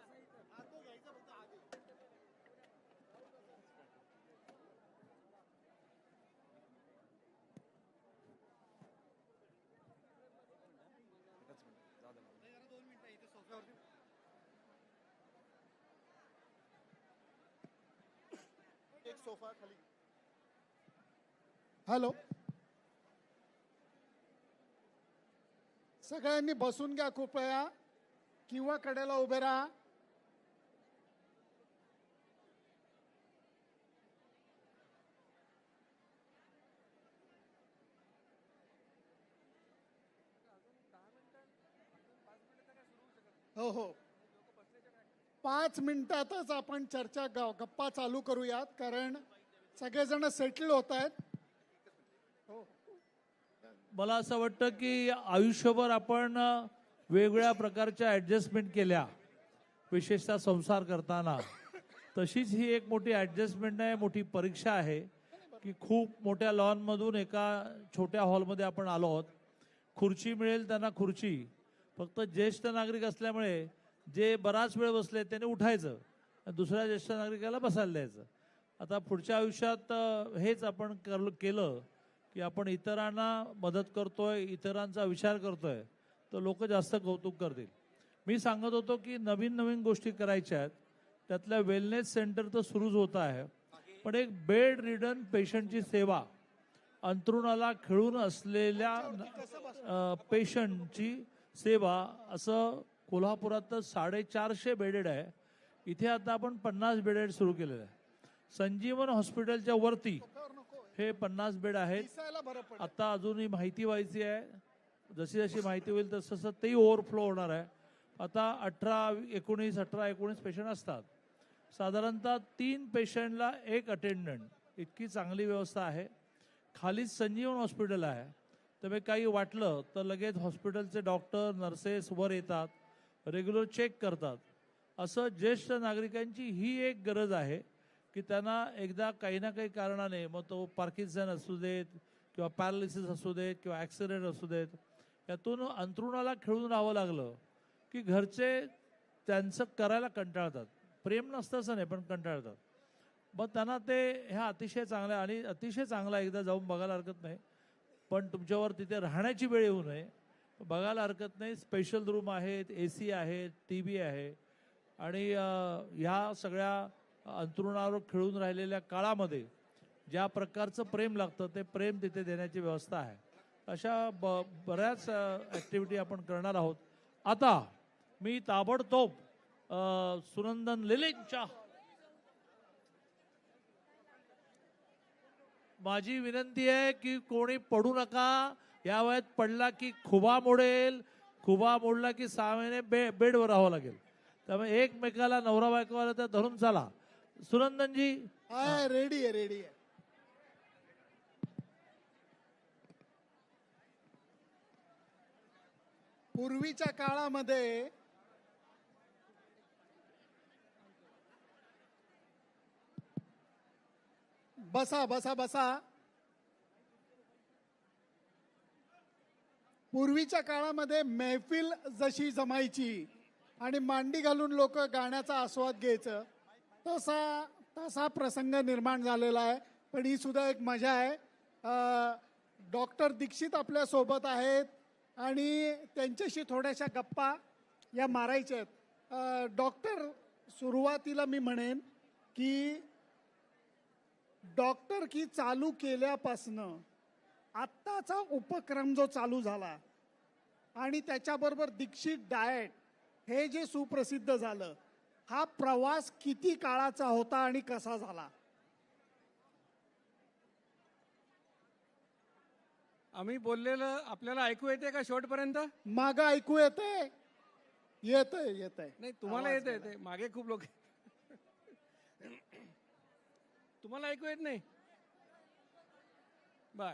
एक सोफा खाली. हॅलो, सगळ्यांनी बसून घ्या कृपया किंवा कडेला उभे राहा. हो हो, 5 मिनिटातच आपण चर्चा गप्पा चालू करूयात, कारण सगळेजण सेटल होत आहेत. मला असं वाटतं की आयुष्यभर आपण वेगवेगळ्या प्रकारच्या ॲडजस्टमेंट केल्या, विशेषतः संसार करताना. तशीच ही एक मोठी ॲडजस्टमेंट आहे, मोठी परीक्षा आहे की खूप मोठ्या लॉनमधून एका छोट्या हॉलमध्ये आपण आलो आहोत. खुर्ची मिळेल त्यांना खुर्ची, फक्त ज्येष्ठ नागरिक असल्यामुळे जे बराच वेळ बसले त्याने उठायचं, दुसऱ्या ज्येष्ठ नागरिकाला बसायला द्यायचं. आता पुढच्या आयुष्यात हेच आपण केलं की आपण इतरांना मदत करतोय, इतरांचा विचार करतोय, तर लोक जास्त कौतुक करतील. मी सांगत होतो की नवीन नवीन गोष्टी करायच्या आहेत. त्यातल्या वेलनेस सेंटर तर सुरूच होत आहे, पण एक बेड रिडन पेशंटची सेवा, अंथरुणाला खिळून असलेल्या पेशंटची सेवा, असं कोल्हापुरात तर 450 बेडेड आहे. इथे आता आपण 50 बेडेड सुरू केलेलं आहे. संजीवन हॉस्पिटलच्या वरती हे 50 बेड आहेत. आता अजूनही माहिती व्हायची आहे, जशी जशी माहिती होईल तसं तसं तेही ओव्हरफ्लो होणार आहे. आता 18-19 पेशंट असतात. साधारणतः 3 पेशंटला 1 अटेंडंट, इतकी चांगली व्यवस्था आहे. खालीच संजीवन हॉस्पिटल आहे, त्यामुळे काही वाटलं तर लगेच हॉस्पिटलचे डॉक्टर नर्सेस वर येतात, रेग्युलर चेक करतात. असं ज्येष्ठ नागरिकांची ही एक गरज आहे की त्यांना एकदा काही ना काही कारणाने, मग तो पार्किन्सन असू देत किंवा पॅरालिसिस असू देत किंवा ॲक्सिडेंट असू देत, यातून अंथरुणाला खिळून राहावं लागलं की घरचे त्यांचं करायला कंटाळतात. प्रेम नसतं असं नाही, पण कंटाळतात. मग त्यांना ते ह्या अतिशय चांगल्या आणि अतिशय चांगला एकदा जाऊन बघायला हरकत नाही, पण तुमच्यावर तिथे राहण्याची वेळ येऊ नये, बघायला हरकत नाही. स्पेशल रूम आहेत, AC आहेत, TV आहे, आणि ह्या सगळ्या अंथरुणावर खिळून राहिलेल्या काळामध्ये ज्या प्रकारचं प्रेम लागतं ते प्रेम तिथे देण्याची व्यवस्था आहे. अशा बऱ्याच ॲक्टिव्हिटी आपण करणार आहोत. आता मी ताबडतोब सुनंदन लेलेंच्या, माझी विनंती आहे की कोणी पडू नका. या वयात पडला की खुबा मोडेल, खुबा मोडला की 6 महिने बेडवर राहावं लागेल. त्यामुळे एकमेकाला, नवरा बायकोला तर धरून चला. सुनंदनजी रेडी आहे, रेडी आहे. पूर्वीच्या काळामध्ये बसा बसा बसा. पूर्वीच्या काळामध्ये मैफिल जशी जमायची आणि मांडी घालून लोक गाण्याचा आस्वाद घ्यायचं, तसा प्रसंग निर्माण झालेला आहे. पण ही सुद्धा एक मजा आहे. डॉक्टर दीक्षित आपल्या सोबत आहेत आणि त्यांच्याशी थोड्याशा गप्पा या मारायच्या आहेत. डॉक्टर सुरुवातीला मी म्हणेन की डॉक्टर की चालू केल्यापासनं आत्ताचा उपक्रम जो चालू झाला आणि त्याच्याबरोबर दीक्षित डाएट हे जे सुप्रसिद्ध झालं, हा प्रवास किती काळाचा होता आणि कसा झाला? आम्ही बोललेलं आपल्याला ऐकू येते का शेवटपर्यंत? मागं ऐकू येते? येतंय. नाही, तुम्हाला येते येते, मागे खूप लोक. तुम्हाला ऐकू येत नाही? बर,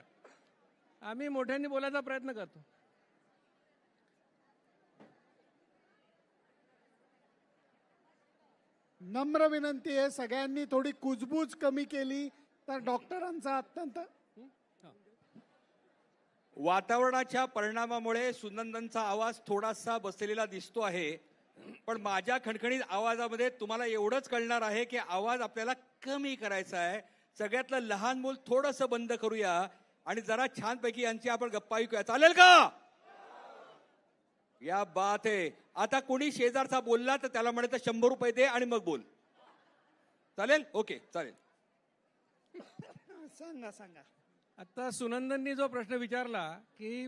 आम्ही मोठ्यांनी बोलायचा प्रयत्न करतो. नम्र विनंती आहे, सगळ्यांनी थोडी कुजबूज कमी केली तर डॉक्टरांचा अत्यंत. वातावरणाच्या परिणामामुळे सुनंदनचा आवाज थोडासा बसलेला दिसतो आहे, पण माझ्या खणखणीत आवाजामध्ये तुम्हाला एवढंच कळणार आहे की आवाज आपल्याला कमी करायचा आहे. सगळ्यातलं लहान मूल थोडंसं बंद करूया आणि जरा छानपैकी यांची आपण गप्पा ऐकूया. चालेल का? या बात आहे. आता कोणी शेजारचा बोलला तर त्याला म्हणायचं 100 रुपये दे आणि मग बोल. चालेल? ओके, चालेल. सांगा. आता सुनंदननी जो प्रश्न विचारला की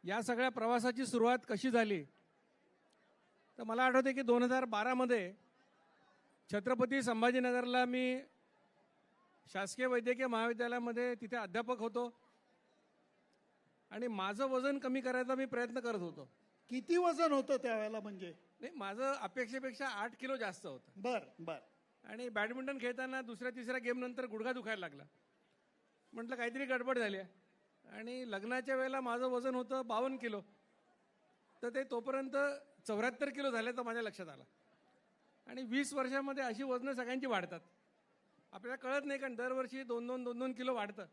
या सगळ्या प्रवासाची सुरुवात कशी झाली, तर मला आठवते की 2012 मध्ये छत्रपती संभाजीनगरला मी शासकीय वैद्यकीय महाविद्यालयामध्ये तिथे अध्यापक होतो आणि माझं वजन कमी करायचा मी प्रयत्न करत होतो. किती वजन होतं त्यावेळेला? म्हणजे नाही, माझं अपेक्षेपेक्षा 8 किलो जास्त होतं. बर. आणि बॅडमिंटन खेळताना दुसऱ्या तिसऱ्या गेम नंतर गुडघा दुखायला लागला. म्हटलं काहीतरी गडबड झाली आहे. आणि लग्नाच्या वेळेला माझं वजन होतं 52 किलो, तर ते तोपर्यंत 74 किलो झाल्याचं माझ्या लक्षात आलं. आणि 20 वर्षामध्ये अशी वजनं सगळ्यांची वाढतात, आपल्याला कळत नाही, कारण दरवर्षी 2-2 किलो वाढतं.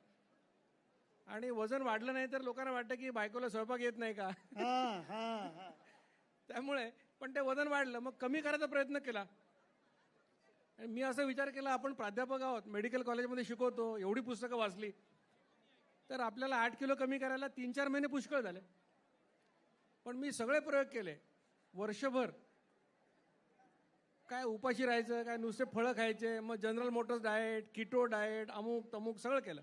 आणि वजन वाढलं नाही तर लोकांना वाटतं की बायकोला स्वयंपाक येत नाही का. त्यामुळे पण ते वजन वाढलं, मग कमी करायचा प्रयत्न केला. मी असा विचार केला, आपण प्राध्यापक आहोत, मेडिकल कॉलेजमध्ये शिकवतो, एवढी पुस्तकं वाचली, तर आपल्याला 8 किलो कमी करायला 3-4 महिने पुष्कळ झाले. पण मी सगळे प्रयोग केले वर्षभर. काय उपाशी राहायचं, काय नुसते फळं खायचे, मग general Motors diet, keto diet, अमुक तमुक सगळं केलं.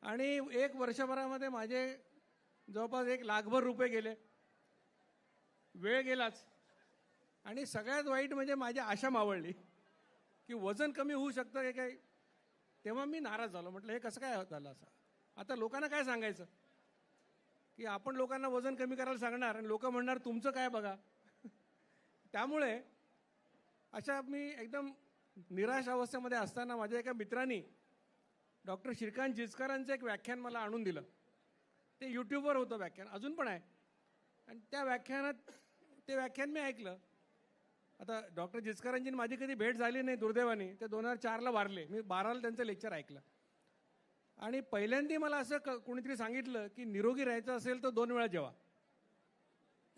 आणि 1 वर्षभरामध्ये माझे जवळपास 1 लाखभर रुपये गेले. वेळ गेलाच. आणि सगळ्यात वाईट म्हणजे माझी आशा मावळली की वजन कमी होऊ शकतं हे काय. तेव्हा मी नाराज झालो. म्हटलं हे कसं काय झालं असं. आता लोकांना काय सांगायचं की आपण लोकांना वजन कमी करायला सांगणार आणि लोक म्हणणार तुमचं काय बघा. त्यामुळे अशा मी एकदम निराश अवस्थेमध्ये असताना माझ्या एका मित्रांनी डॉक्टर श्रीकांत जिचकरांचं एक व्याख्यान मला आणून दिलं. ते यूट्यूबवर होतं व्याख्यान, अजून पण आहे. आणि त्या व्याख्यानात ते व्याख्यान मी ऐकलं. आता डॉक्टर जिचकरांची माझी कधी भेट झाली नाही दुर्दैवाने. ते 2004ला वारले. मी 12ला त्यांचं लेक्चर ऐकलं. आणि पहिल्यांदा मला असं कोणीतरी सांगितलं की निरोगी राहायचं असेल तर 2 वेळा जेवा.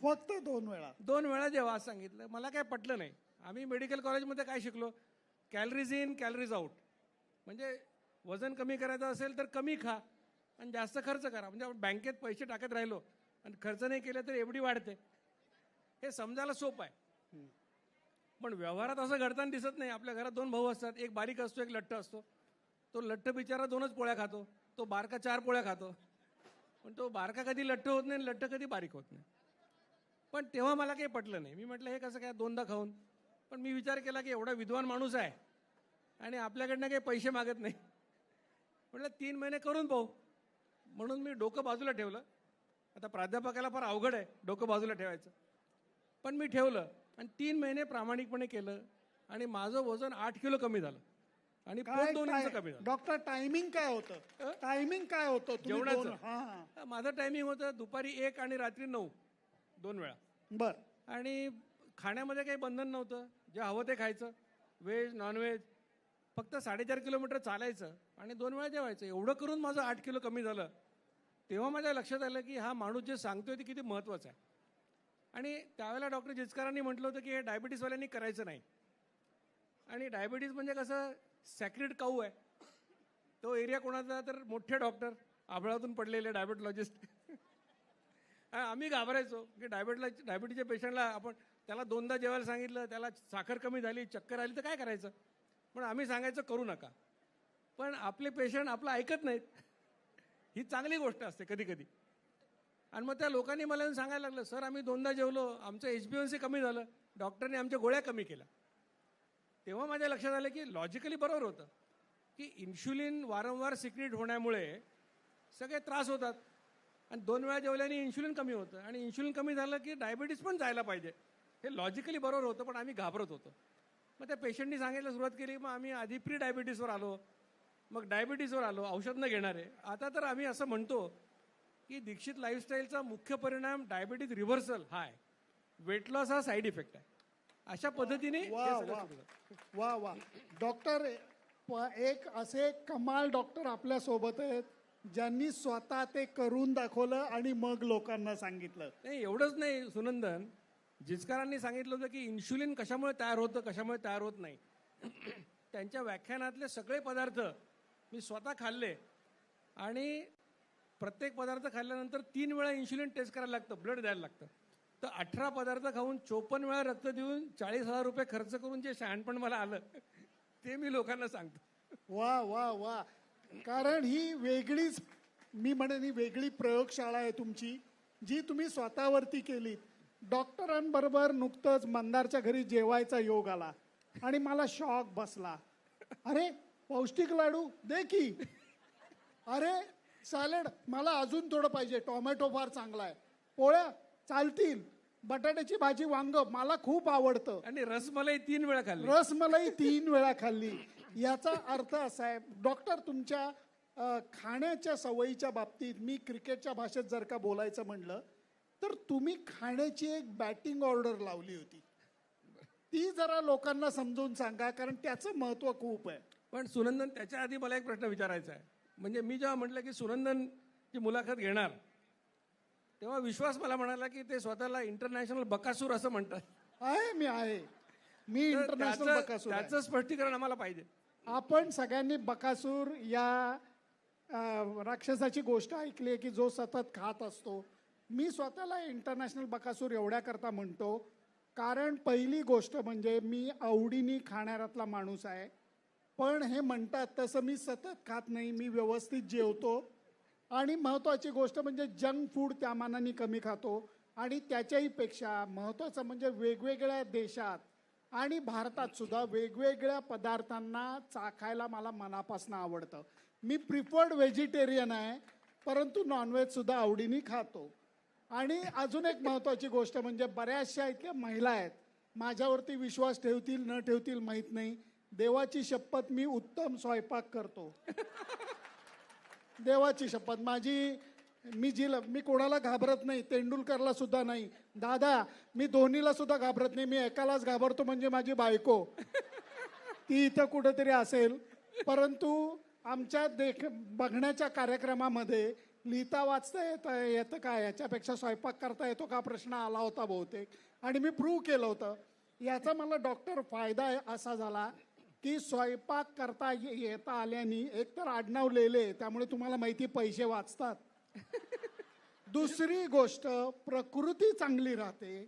फक्त 2 वेळा? 2 वेळा जेवा असं सांगितलं. मला काय पटलं नाही. आम्ही मेडिकल कॉलेजमध्ये काय शिकलो, कॅलरीज इन कॅलरीज आउट. म्हणजे वजन कमी करायचं असेल तर कमी खा आणि जास्त खर्च करा. म्हणजे आपण बँकेत पैसे टाकत राहिलो आणि खर्च नाही केले तर एवढी वाढते. हे समजायला सोपं आहे, पण व्यवहारात असं घडताना दिसत नाही. आपल्या घरात 2 भाऊ असतात, एक बारीक असतो, एक लठ्ठ असतो. तो लठ्ठ बिचारा 2च पोळ्या खातो, तो बारका 4 पोळ्या खातो. पण तो बारका कधी लठ्ठ होत नाही, लठ्ठ कधी बारीक होत नाही. पण तेव्हा मला काही पटलं नाही. मी म्हटलं हे कसं काय 2दा खाऊन. पण मी विचार केला की एवढा विद्वान माणूस आहे आणि आपल्याकडनं काही पैसे मागत नाही. म्हटलं 3 महिने करून पाहू. म्हणून मी डोकं बाजूला ठेवलं. आता प्राध्यापकाला फार अवघड आहे डोकं बाजूला ठेवायचं, पण मी ठेवलं आणि 3 महिने प्रामाणिकपणे केलं आणि माझं वजन 8 किलो कमी झालं आणि पोट 2 इंच कमी झालं. डॉक्टर टायमिंग काय होतं? टायमिंग काय होतं जेवणाचं? माझं टायमिंग होतं दुपारी 1 आणि रात्री 9, 2 वेळा. बर. आणि खाण्यामध्ये काही बंधन नव्हतं, जे हवं ते खायचं, व्हेज नॉनव्हेज. फक्त 4.5 किलोमीटर चालायचं आणि 2 वेळा जेवायचं. एवढं करून माझं 8 किलो कमी झालं. तेव्हा माझ्या लक्षात आलं की हा माणूस जे सांगतोय ते किती महत्त्वाचं आहे. आणि त्यावेळेला डॉक्टर जिचकरांनी म्हटलं होतं की हे डायबिटीसवाल्यांनी करायचं नाही. आणि डायबिटीस म्हणजे कसं सॅक्रेड काऊ आहे. तो एरिया कोणाचा तर मोठे डॉक्टर आभळातून पडलेले डायबिटॉलॉजिस्ट. आम्ही घाबरायचो की डायबिटीच्या पेशंटला आपण त्याला 2दा जेवायला सांगितलं, त्याला साखर कमी झाली, चक्कर आली तर काय करायचं? पण आम्ही सांगायचं करू नका. पण आपले पेशंट आपलं ऐकत नाहीत. ही चांगली गोष्ट असते कधी कधी. आणि मग त्या लोकांनी मला येऊन सांगायला लागलं, सर आम्ही 2दा जेवलो, आमचं HbA1c कमी झालं, डॉक्टरने आमच्या गोळ्या कमी केल्या. तेव्हा माझ्या लक्षात आलं की लॉजिकली बरोबर होतं की इन्शुलिन वारंवार सिक्रीट होण्यामुळे सगळे त्रास होतात. आणि 2 वेळा जेवल्याने इन्शुलिन कमी होतं, आणि इन्शुलिन कमी झालं की डायबिटीस पण जायला पाहिजे. हे लॉजिकली बरोबर होतं, पण आम्ही घाबरत होतो. मग त्या पेशंटनी सांगायला सुरुवात केली. मग आम्ही आधी प्री डायबिटीसवर आलो, मग डायबिटीसवर आलो, औषध न घेणारे. आता तर आम्ही असं म्हणतो की दीक्षित लाईफस्टाईलचा मुख्य परिणाम डायबिटीज रिव्हर्सल हा आहे, वेट लॉस हा साईड इफेक्ट आहे. अशा पद्धतीने हे वा सगळं वा सुरू झालं. वा वा डॉक्टर, एक असे कमाल डॉक्टर आपल्या सोबत आहेत ज्यांनी स्वतः ते करून दाखवलं आणि मग लोकांना सांगितलं. नाही एवढंच नाही सुनंदन, जिचकारांनी सांगितलं होतं की इन्शुलिन कशामुळे तयार होतं, कशामुळे तयार होत नाही. त्यांच्या व्याख्यानातले सगळे पदार्थ मी स्वतः खाल्ले, आणि प्रत्येक पदार्थ खाल्ल्यानंतर 3 वेळा इन्शुलिन टेस्ट करायला लागतं, ब्लड द्यायला लागतं. तर 18 पदार्थ खाऊन 54 वेळा रक्त देऊन 40,000 रुपये खर्च करून जे शहाणपण मला आलं ते मी लोकांना सांगतो. वा वा वा, कारण ही वेगळीच, मी म्हणेन ही वेगळी प्रयोगशाळा आहे तुमची, जी तुम्ही स्वतःवरती केलीत. डॉक्टरांबरोबर नुकतंच मंदारच्या घरी जेवायचा योग आला आणि मला शॉक बसला. अरे पौष्टिक लाडू दे की, अरे सॅलड मला अजून थोडं पाहिजे, टोमॅटो फार चांगला आहे, पोळ्या चालतील, बटाट्याची भाजी, वांग मला खूप आवडतं, आणि रसमलाई 3 वेळा खाल्ली. रसमलाई 3 वेळा खाल्ली. याचा अर्थ असा आहे डॉक्टर, तुमच्या खाण्याच्या सवयीच्या बाबतीत मी क्रिकेटच्या भाषेत जर का बोलायचं म्हणलं तर तुम्ही खाण्याची एक बॅटिंग ऑर्डर लावली होती. ती जरा लोकांना समजून सांगा, कारण त्याचं महत्त्व खूप आहे. पण सुनंदन, त्याच्या आधी मला एक प्रश्न विचारायचा आहे. म्हणजे मी जेव्हा म्हटलं की सुनंदनची मुलाखत घेणार, तेव्हा विश्वास मला म्हणाला की ते स्वतःला इंटरनॅशनल बकासूर असं म्हणतात. मी इंटरनॅशनल बकासूर आहे. त्याचं स्पष्टीकरण आम्हाला पाहिजे. आपण सगळ्यांनी बकासूर या राक्षसाची गोष्ट ऐकली आहे की जो सतत खात असतो. मी स्वतःला इंटरनॅशनल बकासूर एवढ्या करता म्हणतो कारण पहिली गोष्ट म्हणजे मी आवडीने खाणाऱ्यातला माणूस आहे. पण हे म्हणतात तसं मी सतत खात नाही, मी व्यवस्थित जेवतो. आणि महत्त्वाची गोष्ट म्हणजे जंक फूड त्या मानाने कमी खातो. आणि त्याच्याही पेक्षा महत्त्वाचं म्हणजे वेगवेगळ्या देशात आणि भारतात सुद्धा वेगवेगळ्या पदार्थांना चाखायला मला मनापासून आवडतं. मी प्रिफर्ड व्हेजिटेरियन आहे, परंतु नॉनव्हेज सुद्धा आवडीने खातो. आणि अजून एक महत्त्वाची गोष्ट म्हणजे बऱ्याचशा इतक्या महिला आहेत, माझ्यावरती विश्वास ठेवतील न ठेवतील माहीत नाही, देवाची शपथ मी उत्तम स्वयंपाक करतो. देवाची शपथ माझी, मी कोणाला घाबरत नाही, तेंडुलकरला सुद्धा नाही. दादा मी दोन्हीला सुद्धा घाबरत नाही, मी एकालाच घाबरतो म्हणजे माझी बायको, ती इथं कुठेतरी असेल. परंतु आमच्या बघण्याच्या कार्यक्रमामध्ये लिहिता वाचता येतं का, याच्यापेक्षा स्वयंपाक करता येतो का प्रश्न आला होता बहुतेक, आणि मी प्रूव्ह केलं होतं. याचा मला डॉक्टर फायदा असा झाला की स्वयंपाक करता येता आल्याने एक तर आडनाव लिहिले, त्यामुळे तुम्हाला माहिती पैसे वाचतात. दुसरी गोष्ट प्रकृती चांगली राहते.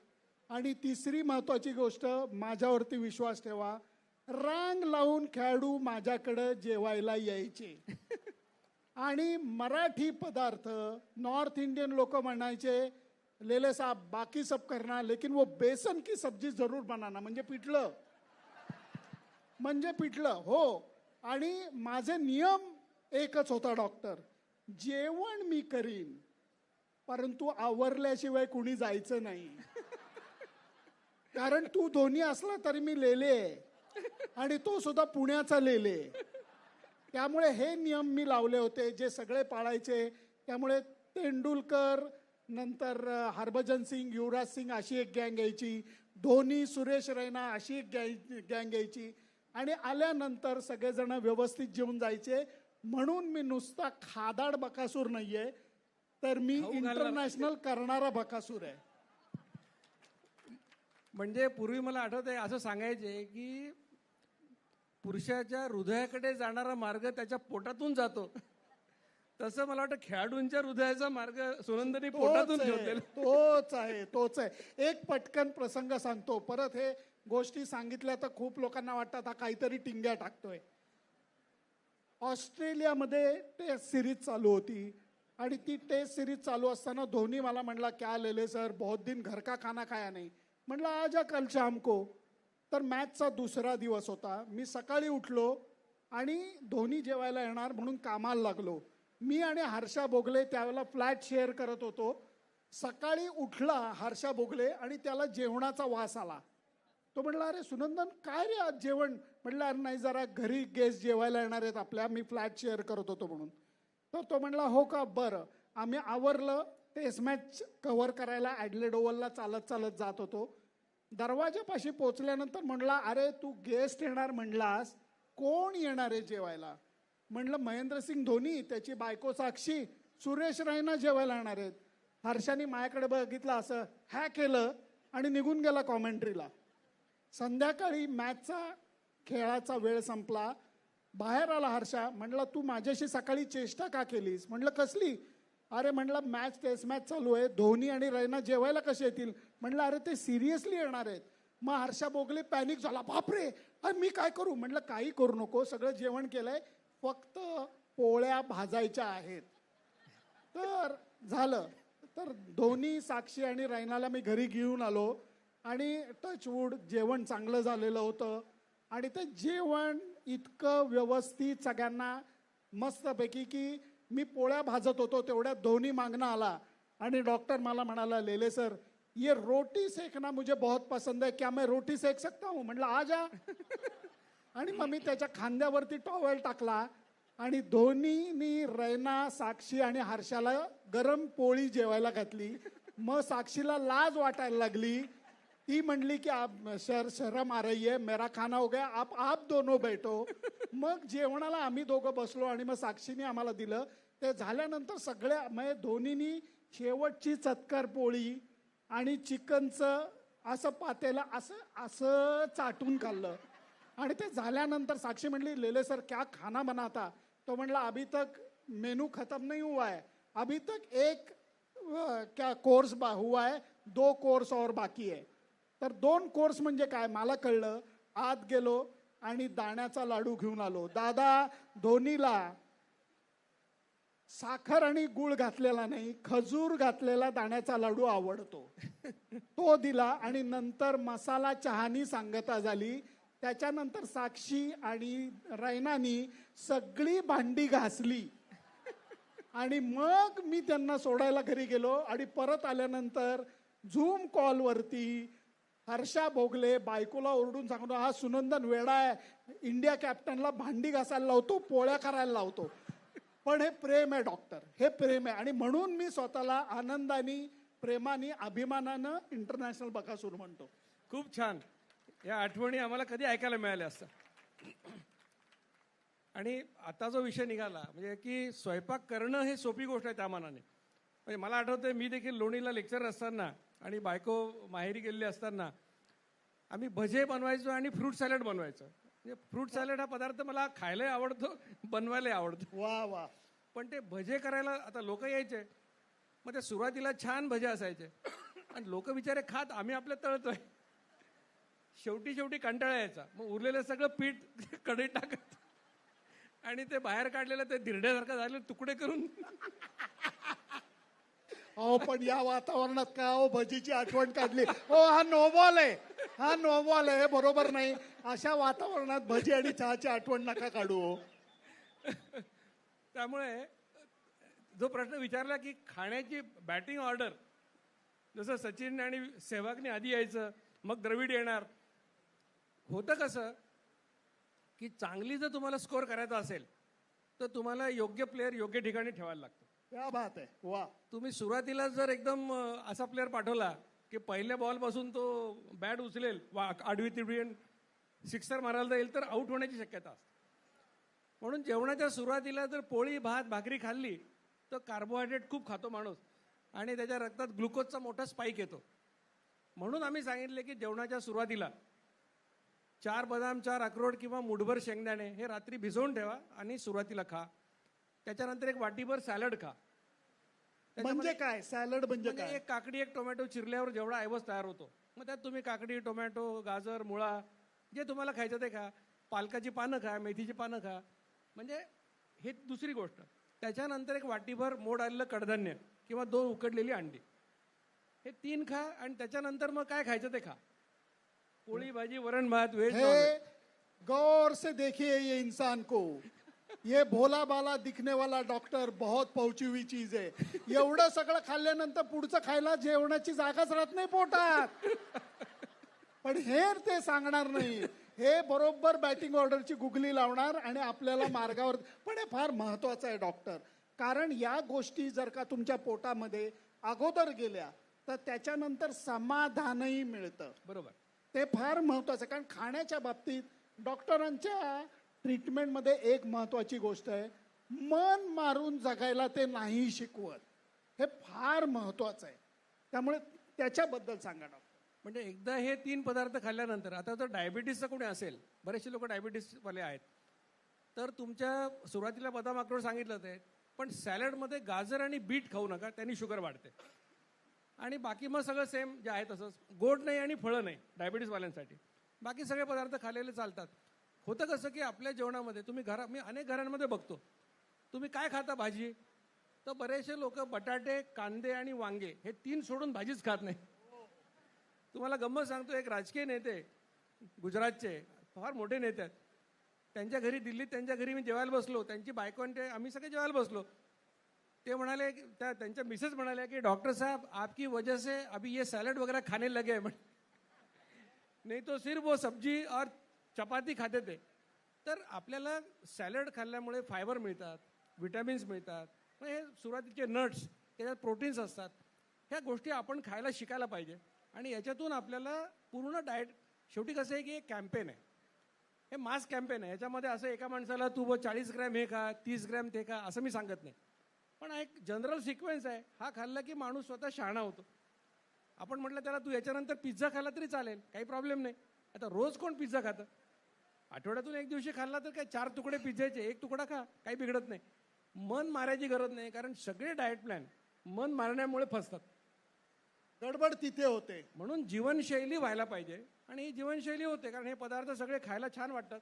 आणि तिसरी महत्त्वाची गोष्ट, माझ्यावरती विश्वास ठेवा, रांग लावून खेळाडू माझ्याकडे जेवायला यायचे. आणि मराठी पदार्थ नॉर्थ इंडियन लोक म्हणायचे, लेले साहब बाकी सब करना लेकिन वो बेसन की सब्जी जरूर बनाना, म्हणजे पिठलं हो. आणि माझे नियम एकच होता डॉक्टर, जेवण मी करीन परंतु आवरल्याशिवाय कुणी जायचं नाही. कारण तू दोन्ही असला तरी मी लेले आहे आणि तो सुद्धा पुण्याचा लेले. त्यामुळे हे नियम मी लावले होते जे सगळे पाळायचे. त्यामुळे तेंडुलकर, नंतर हरभजन सिंग, युवराज सिंग अशी एक गँग यायची, धोनी, सुरेश रैना अशी एक गँग यायची. आणि आल्यानंतर सगळेजण व्यवस्थित जेवून जायचे. म्हणून मी नुसता खादाड बकासूर नाहीये, तर मी इंटरनॅशनल करणारा बकासूर आहे. म्हणजे पूर्वी मला आठवत आहे असं सांगायचे की पुरुषाच्या हृदयाकडे जाणारा मार्ग त्याच्या पोटातून जातो, तसं मला वाटतं खेळाडूंच्या हृदयाचा मार्ग सुनंदनी पोटातून शोधलेला. तोच आहे. एक पटकन प्रसंग सांगतो, परत हे गोष्टी सांगितल्या तर खूप लोकांना वाटतात हा काहीतरी टिंग्या टाकतोय. ऑस्ट्रेलियामध्ये टेस्ट सिरीज चालू होती आणि ती टेस्ट सिरीज चालू असताना धोनी मला म्हणला, क्या लेले सर, बहुत दिन घर का खाना खाया नहीं. म्हणलं आजा कल शाम को. तर मॅचचा दुसरा दिवस होता. मी सकाळी उठलो आणि धोनी जेवायला येणार म्हणून कामाला लागलो. मी आणि हर्षा बोगले त्यावेळेला फ्लॅट शेअर करत होतो. सकाळी उठला हर्षा बोगले आणि त्याला जेवणाचा वास आला. तो म्हटला, अरे सुनंदन काय रे आज जेवण? म्हटलं अरे नाही, जरा घरी गेस्ट जेवायला येणार आहेत आपल्या, मी फ्लॅट शेअर करत होतो म्हणून. तर तो म्हणला हो का, बरं. आम्ही आवरलं. टेस्ट मॅच कव्हर करायला ॲडलेड ओव्हलला चालत चालत जात होतो. दरवाजापाशी पोचल्यानंतर म्हणला, अरे तू गेस्ट येणार म्हणलास, कोण येणार आहे जेवायला? म्हणलं महेंद्रसिंग धोनी, त्याची बायको साक्षी, सुरेश रैना जेवायला येणार आहेत. हर्षाने माझ्याकडे बघितलं, असं हॅ केलं आणि निघून गेला कॉमेंट्रीला. संध्याकाळी मॅचचा खेळाचा वेळ संपला. बाहेर आला हर्षा. म्हणला तू माझ्याशी सकाळी चेष्टा का केलीस? म्हणलं कसली? अरे म्हणलं मॅच, टेस्ट मॅच चालू आहे, धोनी आणि रैना जेवायला कसे येतील? म्हणलं अरे ते सिरियसली येणार आहेत. मग हर्षा बोगले पॅनिक झाला, बापरे अरे मी काय करू? म्हणलं काही करू नको, सगळं जेवण केलंय, फक्त पोळ्या भाजायच्या आहेत. तर झालं. तर धोनी, साक्षी आणि रैनाला मी घरी घेऊन आलो आणि टचवूड जेवण चांगलं झालेलं होतं. आणि ते जेवण इतकं व्यवस्थित सगळ्यांना मस्तपैकी की मी पोळ्या भाजत होतो तेवढ्यात धोनी मागणं आला आणि डॉक्टर मला म्हणाला, लेले सर ये रोटी सेकना मुझे बहुत पसंद है, क्या मैं रोटी सेक सकता हूँ? म्हटलं आ जा. आणि मग मी त्याच्या खांद्यावरती टॉवेल टाकला आणि धोनीनी रैना, साक्षी आणि हर्षाला गरम पोळी जेवायला घातली. मग साक्षीला लाज वाटायला लागली. ती म्हणली की आप शर्म आ रही है, मेरा खाना हो गया, आप दोनों बैठो. मग जेवणाला आम्ही दोघं बसलो आणि मग साक्षीने आम्हाला दिलं. ते झाल्यानंतर सगळ्या म्हणजे धोनीनी शेवटची चतकर पोळी आणि चिकनचं असं पातेलं असं चाटून खाल्लं. आणि ते झाल्यानंतर साक्षी म्हणली, लेले सर क्या खाना बना था? तो म्हणला अभी तक मेनू खत्म नहीं हुआ है, अभी तक एक क्या कोर्स हुआ है, 2 कोर्स और बाकी है. तर 2 कोर्स म्हणजे काय मला कळलं. आत गेलो आणि दाण्याचा लाडू घेऊन आलो. दादा, धोनीला साखर आणि गुळ घातलेला नाही, खजूर घातलेला दाण्याचा लाडू आवडतो, तो दिला. आणि नंतर मसाला चहानी सांगता झाली. त्याच्यानंतर साक्षी आणि रैनानी सगळी भांडी घासली आणि मग मी त्यांना सोडायला घरी गेलो. आणि परत आल्यानंतर झूम कॉलवरती हर्षा भोगले बायकोला ओरडून सांगतो, हा सुनंदन वेडा आहे, इंडिया कॅप्टनला भांडी घासायला लावतो, पोळ्या करायला लावतो. पण हे प्रेम आहे डॉक्टर, हे प्रेम आहे. आणि म्हणून मी स्वतःला आनंदाने, प्रेमाने, अभिमानानं इंटरनॅशनल बकासूर म्हणतो. खूप छान. या आठवणी आम्हाला कधी ऐकायला मिळाल्या असतात. आणि आता जो विषय निघाला म्हणजे की स्वयंपाक करणं हे सोपी गोष्ट आहे त्या मानाने. म्हणजे मला आठवतंय मी देखील लोणीला लेक्चर असताना आणि बायको माहेरी गेलेली असताना आम्ही भजे बनवायचो आणि फ्रूट सॅलड बनवायचो. म्हणजे फ्रूट सॅलड हा पदार्थ मला खायलाही आवडतो, बनवायलाही आवडतो. वा वा. पण ते भजे करायला आता लोक यायचे, मग ते सुरुवातीला छान भजे असायचे आणि लोक बिचारे खात, आम्ही आपल्या तळतोय. शेवटी कंटाळा यायचा. मग उरलेलं सगळं पीठ कढईत टाकत आणि ते बाहेर काढलेलं ते धिरड्यासारखं झालेलं तुकडे करून. हो पण या वातावरणात का हो भजीची आठवण काढली? हो हा नोबॉल आहे, हा नोबॉल आहे, बरोबर नाही. अशा वातावरणात भजी आणि चहाची आठवण नका काढू. त्यामुळे जो प्रश्न विचारला की खाण्याची बॅटिंग ऑर्डर, जसं सचिन आणि सेहवागने आधी यायचं, मग द्रविड येणार. होतं कसं की चांगली जर तुम्हाला स्कोअर करायचा असेल तर तुम्हाला योग्य प्लेअर योग्य ठिकाणी ठेवायला लागतं. क्या बात आहे. वा. तुम्ही सुरुवातीला जर एकदम असा प्लेअर पाठवला की पहिल्या बॉलपासून तो बॅट उचलेल, आडवी तिडवी सिक्सर मारायला जाईल, तर आऊट होण्याची शक्यता असते. म्हणून जेवणाच्या सुरुवातीला जर पोळी भात भाकरी खाल्ली तर कार्बोहायड्रेट खूप खातो माणूस आणि त्याच्या रक्तात ग्लुकोजचा मोठा स्पाईक येतो. म्हणून आम्ही सांगितले की जेवणाच्या सुरुवातीला 4 बदाम, 4 अक्रोड किंवा मुठभर शेंगदाणे हे रात्री भिजवून ठेवा आणि सुरुवातीला खा. त्याच्यानंतर एक वाटीभर सॅलड खा. म्हणजे त्याच्यामध्ये- काय सॅलड म्हणजे म्हणजे काय? एक काकडी एक टोमॅटो चिरल्यावर जेवढा ऐवज तयार होतो, मग त्यात तुम्ही काकडी, टोमॅटो, गाजर, मुळा जे तुम्हाला खायचं ते खा. पालकाची पानं खा, मेथीची पानं खा. म्हणजे हे दुसरी गोष्ट. त्याच्यानंतर एक वाटीभर मोड आलेलं कडधान्य किंवा 2 उकडलेली अंडी, हे 3 खा. आणि त्याच्यानंतर मग काय खायचं ते खा. पोळी भाजी, वरण भात, व्हेज, हे गौर से देखिए ये इंसान को, ये भोला बाला दिखने वाला डॉक्टर बहुत पहुंची हुई चीज आहे. एवढं सगळं खाल्ल्यानंतर पुढचं खायला जेवणाची जागाच राहत नाही पोटात. पण हे ते सांगणार नाही. हे बरोबर बॅटिंग ऑर्डरची गुगली लावणार आणि आपल्याला मार्गावर. पण हे फार महत्वाचं आहे डॉक्टर, कारण या गोष्टी जर का तुमच्या पोटामध्ये अगोदर गेल्या तर त्याच्यानंतर समाधानही मिळतं. बरोबर. ते फार महत्वाचं आहे. कारण खाण्याच्या बाबतीत डॉक्टरांच्या ट्रीटमेंटमध्ये एक महत्वाची गोष्ट आहे, मन मारून जगायला ते नाही शिकवत. हे फार महत्वाचं आहे. त्यामुळे त्याच्याबद्दल सांगा डॉक्टर. म्हणजे एकदा हे 3 पदार्थ खाल्ल्यानंतर, आता जर डायबिटीसचं कोणी असेल, बरेचसे लोक डायबिटीसवाले आहेत, तर तुमच्या सुरुवातीला बदाम अक्रोड सांगितलं ते, पण सॅलडमध्ये गाजर आणि बीट खाऊ नका, त्यांनी शुगर वाढते. आणि बाकी मग सगळं सेम जे आहे तसंच. गोड नाही आणि फळं नाही डायबिटीसवाल्यांसाठी. बाकी सगळे पदार्थ खाल्लेले चालतात. होतं कसं की आपल्या जेवणामध्ये तुम्ही मी अनेक घरांमध्ये बघतो, तुम्ही काय खाता भाजी, तर बरेचसे लोक बटाटे, कांदे आणि वांगे हे 3 सोडून भाजीच खात नाही. तुम्हाला गंमत सांगतो, एक राजकीय नेते गुजरातचे फार मोठे नेते आहेत, त्यांच्या घरी दिल्लीत त्यांच्या घरी मी जेवायला बसलो, त्यांची बायको आणि ते आम्ही सगळे जेवायला बसलो. ते म्हणाले, त्यांच्या मिसेस म्हणाल्या की डॉक्टर साहब आपकी वजह से अभी ये सैलड वगैरह खाने लगे, नहीं तो सिर्फ वो सब्जी और चपाती खाते थे. तर आपल्याला सॅलड खाल्ल्यामुळे फायबर मिळतात, विटॅमिन्स मिळतात. मग हे सुरुवातीचे नट्स, त्याच्यात प्रोटीन्स असतात. ह्या गोष्टी आपण खायला शिकायला पाहिजे. आणि याच्यातून आपल्याला पूर्ण डाएट, शेवटी कसं आहे की एक कॅम्पेन आहे, हे मास कॅम्पेन आहे. याच्यामध्ये असं एका माणसाला तू 40 ग्रॅम हे खा, 30 ग्रॅम ते खा असं मी सांगत नाही. पण एक जनरल सिक्वेन्स आहे, हा खाल्ला की माणूस स्वतः शहाणा होतो. आपण म्हटलं त्याला तू याच्यानंतर पिझ्झा खाल्ला तरी चालेल, काही प्रॉब्लेम नाही. आता रोज कोण पिझ्झा खातं? आठवड्यातून एक दिवशी खाल्ला तर काय 4 तुकडे पिझ्झाचे, 1 तुकडा खा, काही बिघडत नाही. मन मारायची गरज नाही, कारण सगळे डाएट प्लॅन मन मारण्यामुळे फसतात. गडबड तिथे होते. म्हणून जीवनशैली व्हायला पाहिजे. आणि ही जीवनशैली होते कारण हे पदार्थ सगळे खायला छान वाटतात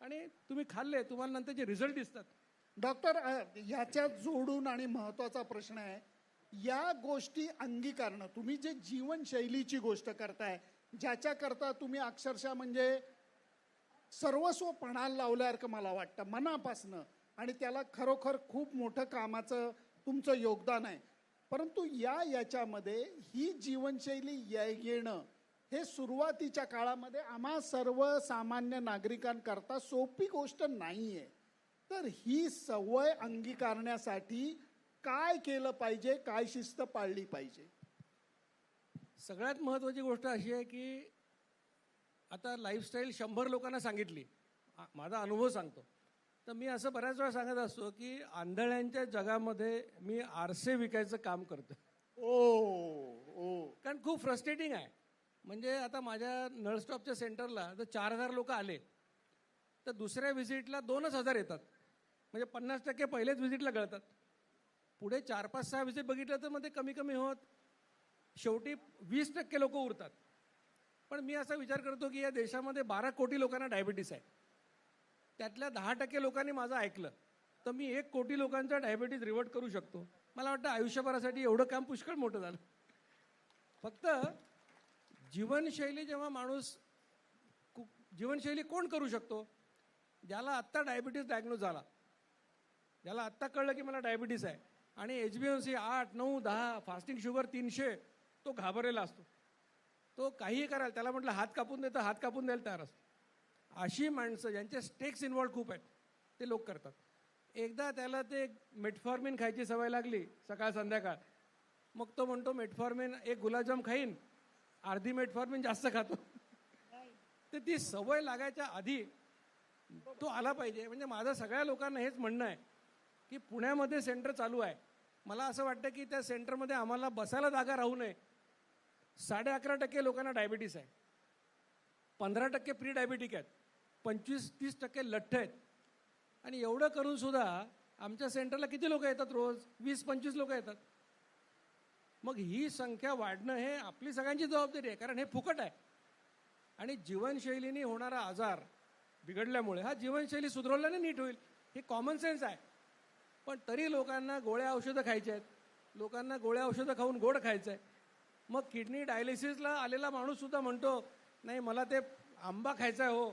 आणि तुम्ही खाल्ले, तुम्हाला नंतरचे रिझल्ट दिसतात. डॉक्टर, ह्याच्यात जोडून आणि महत्वाचा प्रश्न आहे, या गोष्टी अंगीकारणं. तुम्ही जे जीवनशैलीची गोष्ट करताय, ज्याच्याकरता तुम्ही अक्षरशः म्हणजे सर्वस्व पणाला लावल्यासारखं मला वाटतं मनापासनं, आणि त्याला खरोखर खूप मोठं कामाचं तुमचं योगदान आहे. परंतु याच्यामध्ये ही जीवनशैली येणं हे सुरुवातीच्या काळामध्ये आम्हा सर्वसामान्य नागरिकांकरता सोपी गोष्ट नाहीये. तर ही सवय अंगीकारण्यासाठी काय केलं पाहिजे, काय शिस्त पाळली पाहिजे? सगळ्यात महत्त्वाची गोष्ट अशी आहे की आता लाईफस्टाईल 100 लोकांना सांगितली, माझा अनुभव सांगतो, तर मी असं बऱ्याच वेळा सांगत असतो की आंधळ्यांच्या जगामध्ये मी आरसे विकायचं काम करतो. कारण खूप फ्रस्ट्रेटिंग आहे. म्हणजे आता माझ्या नळस्टॉपच्या सेंटरला जर 4000 लोक आले तर दुसऱ्या व्हिजिटला 2,000 येतात. म्हणजे 50% पहिलेच व्हिजिटला गळतात. पुढे 4-5-6 व्हिजिट बघितलं तर मग ते कमी कमी होत शेवटी 20% लोक उरतात. पण मी असा विचार करतो की या देशामध्ये 12 कोटी लोकांना डायबिटीस आहे. त्यातल्या 10% लोकांनी माझं ऐकलं तर मी 1 कोटी लोकांचा डायबिटीस रिव्हर्ट करू शकतो. मला वाटतं आयुष्यभरासाठी एवढं काम पुष्कळ मोठं झालं. फक्त जीवनशैली, जेव्हा माणूस, जीवनशैली कोण करू शकतो? ज्याला आत्ता डायबिटीस डायग्नोज झाला, ज्याला आत्ता कळलं की मला डायबिटीस आहे आणि HbA1c 8, 9, 10, फास्टिंग शुगर 300, तो घाबरलेला असतो. तो काहीही करायला, त्याला म्हटलं हात कापून दे तर हात कापून द्यायला तयार असतो. अशी माणसं ज्यांचे स्टेक्स इन्व्हॉल्व खूप आहेत ते लोक करतात. एकदा त्याला ते मेटफॉर्मिन खायची सवय लागली सकाळ संध्याकाळ, मग तो म्हणतो मेटफॉर्मिन 1 गुलाबजाम खाईन, अर्धी मेटफॉर्मिन जास्त खातो. तर ती सवय लागायच्या आधी तो आला पाहिजे. म्हणजे माझं सगळ्या लोकांना हेच म्हणणं आहे की पुण्यामध्ये सेंटर चालू आहे, मला असं वाटतं की त्या सेंटरमध्ये आम्हाला बसायला जागा राहू नये. 11.5% लोकांना डायबिटीस आहे, 15% प्री डायबिटिक आहेत, 25-30% लठ्ठ आहेत. आणि एवढं करून सुद्धा आमच्या सेंटरला किती लोक येतात रोज? 20-25 लोक येतात. मग ही संख्या वाढणं हे आपली सगळ्यांची जबाबदारी आहे, कारण हे फुकट आहे. आणि जीवनशैलीने होणारा आजार बिघडल्यामुळे हा जीवनशैली सुधारल्याने नीट होईल, हे कॉमन सेन्स आहे. पण तरी लोकांना गोळ्या औषधं खायचे आहेत, लोकांना गोळ्या औषधं खाऊन गोड खायचं आहे. मग किडनी डायलिसिसला आलेला माणूस सुद्धा म्हणतो नाही मला ते आंबा खायचा आहे हो.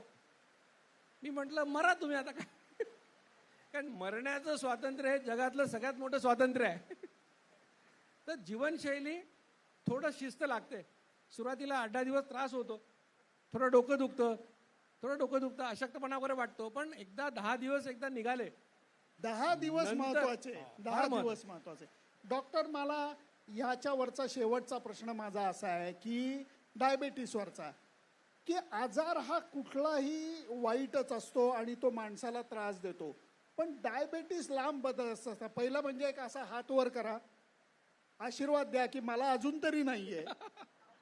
मी म्हटलं मरा तुम्ही आता काय, कारण मरण्याचं स्वातंत्र्य हे जगातलं सगळ्यात मोठं स्वातंत्र्य आहे. तर जीवनशैली थोडं शिस्त लागते. सुरुवातीला 8-10 दिवस त्रास होतो, थोडं डोकं दुखतं, अशक्तपणा वगैरे वाटतो. पण एकदा 10 दिवस एकदा निघाले, 10 दिवस नंतर- महत्वाचे, 10 फार दिवस महत्वाचे. डॉक्टर, मला ह्याच्यावरचा शेवटचा प्रश्न माझा असा आहे की डायबेटीसवरचा, की आजार हा कुठलाही वाईटच असतो आणि तो माणसाला त्रास देतो. पण डायबेटीस लांब बदल असतात. पहिला म्हणजे एक असा हात वर करा, आशीर्वाद द्या की मला अजून तरी नाहीये,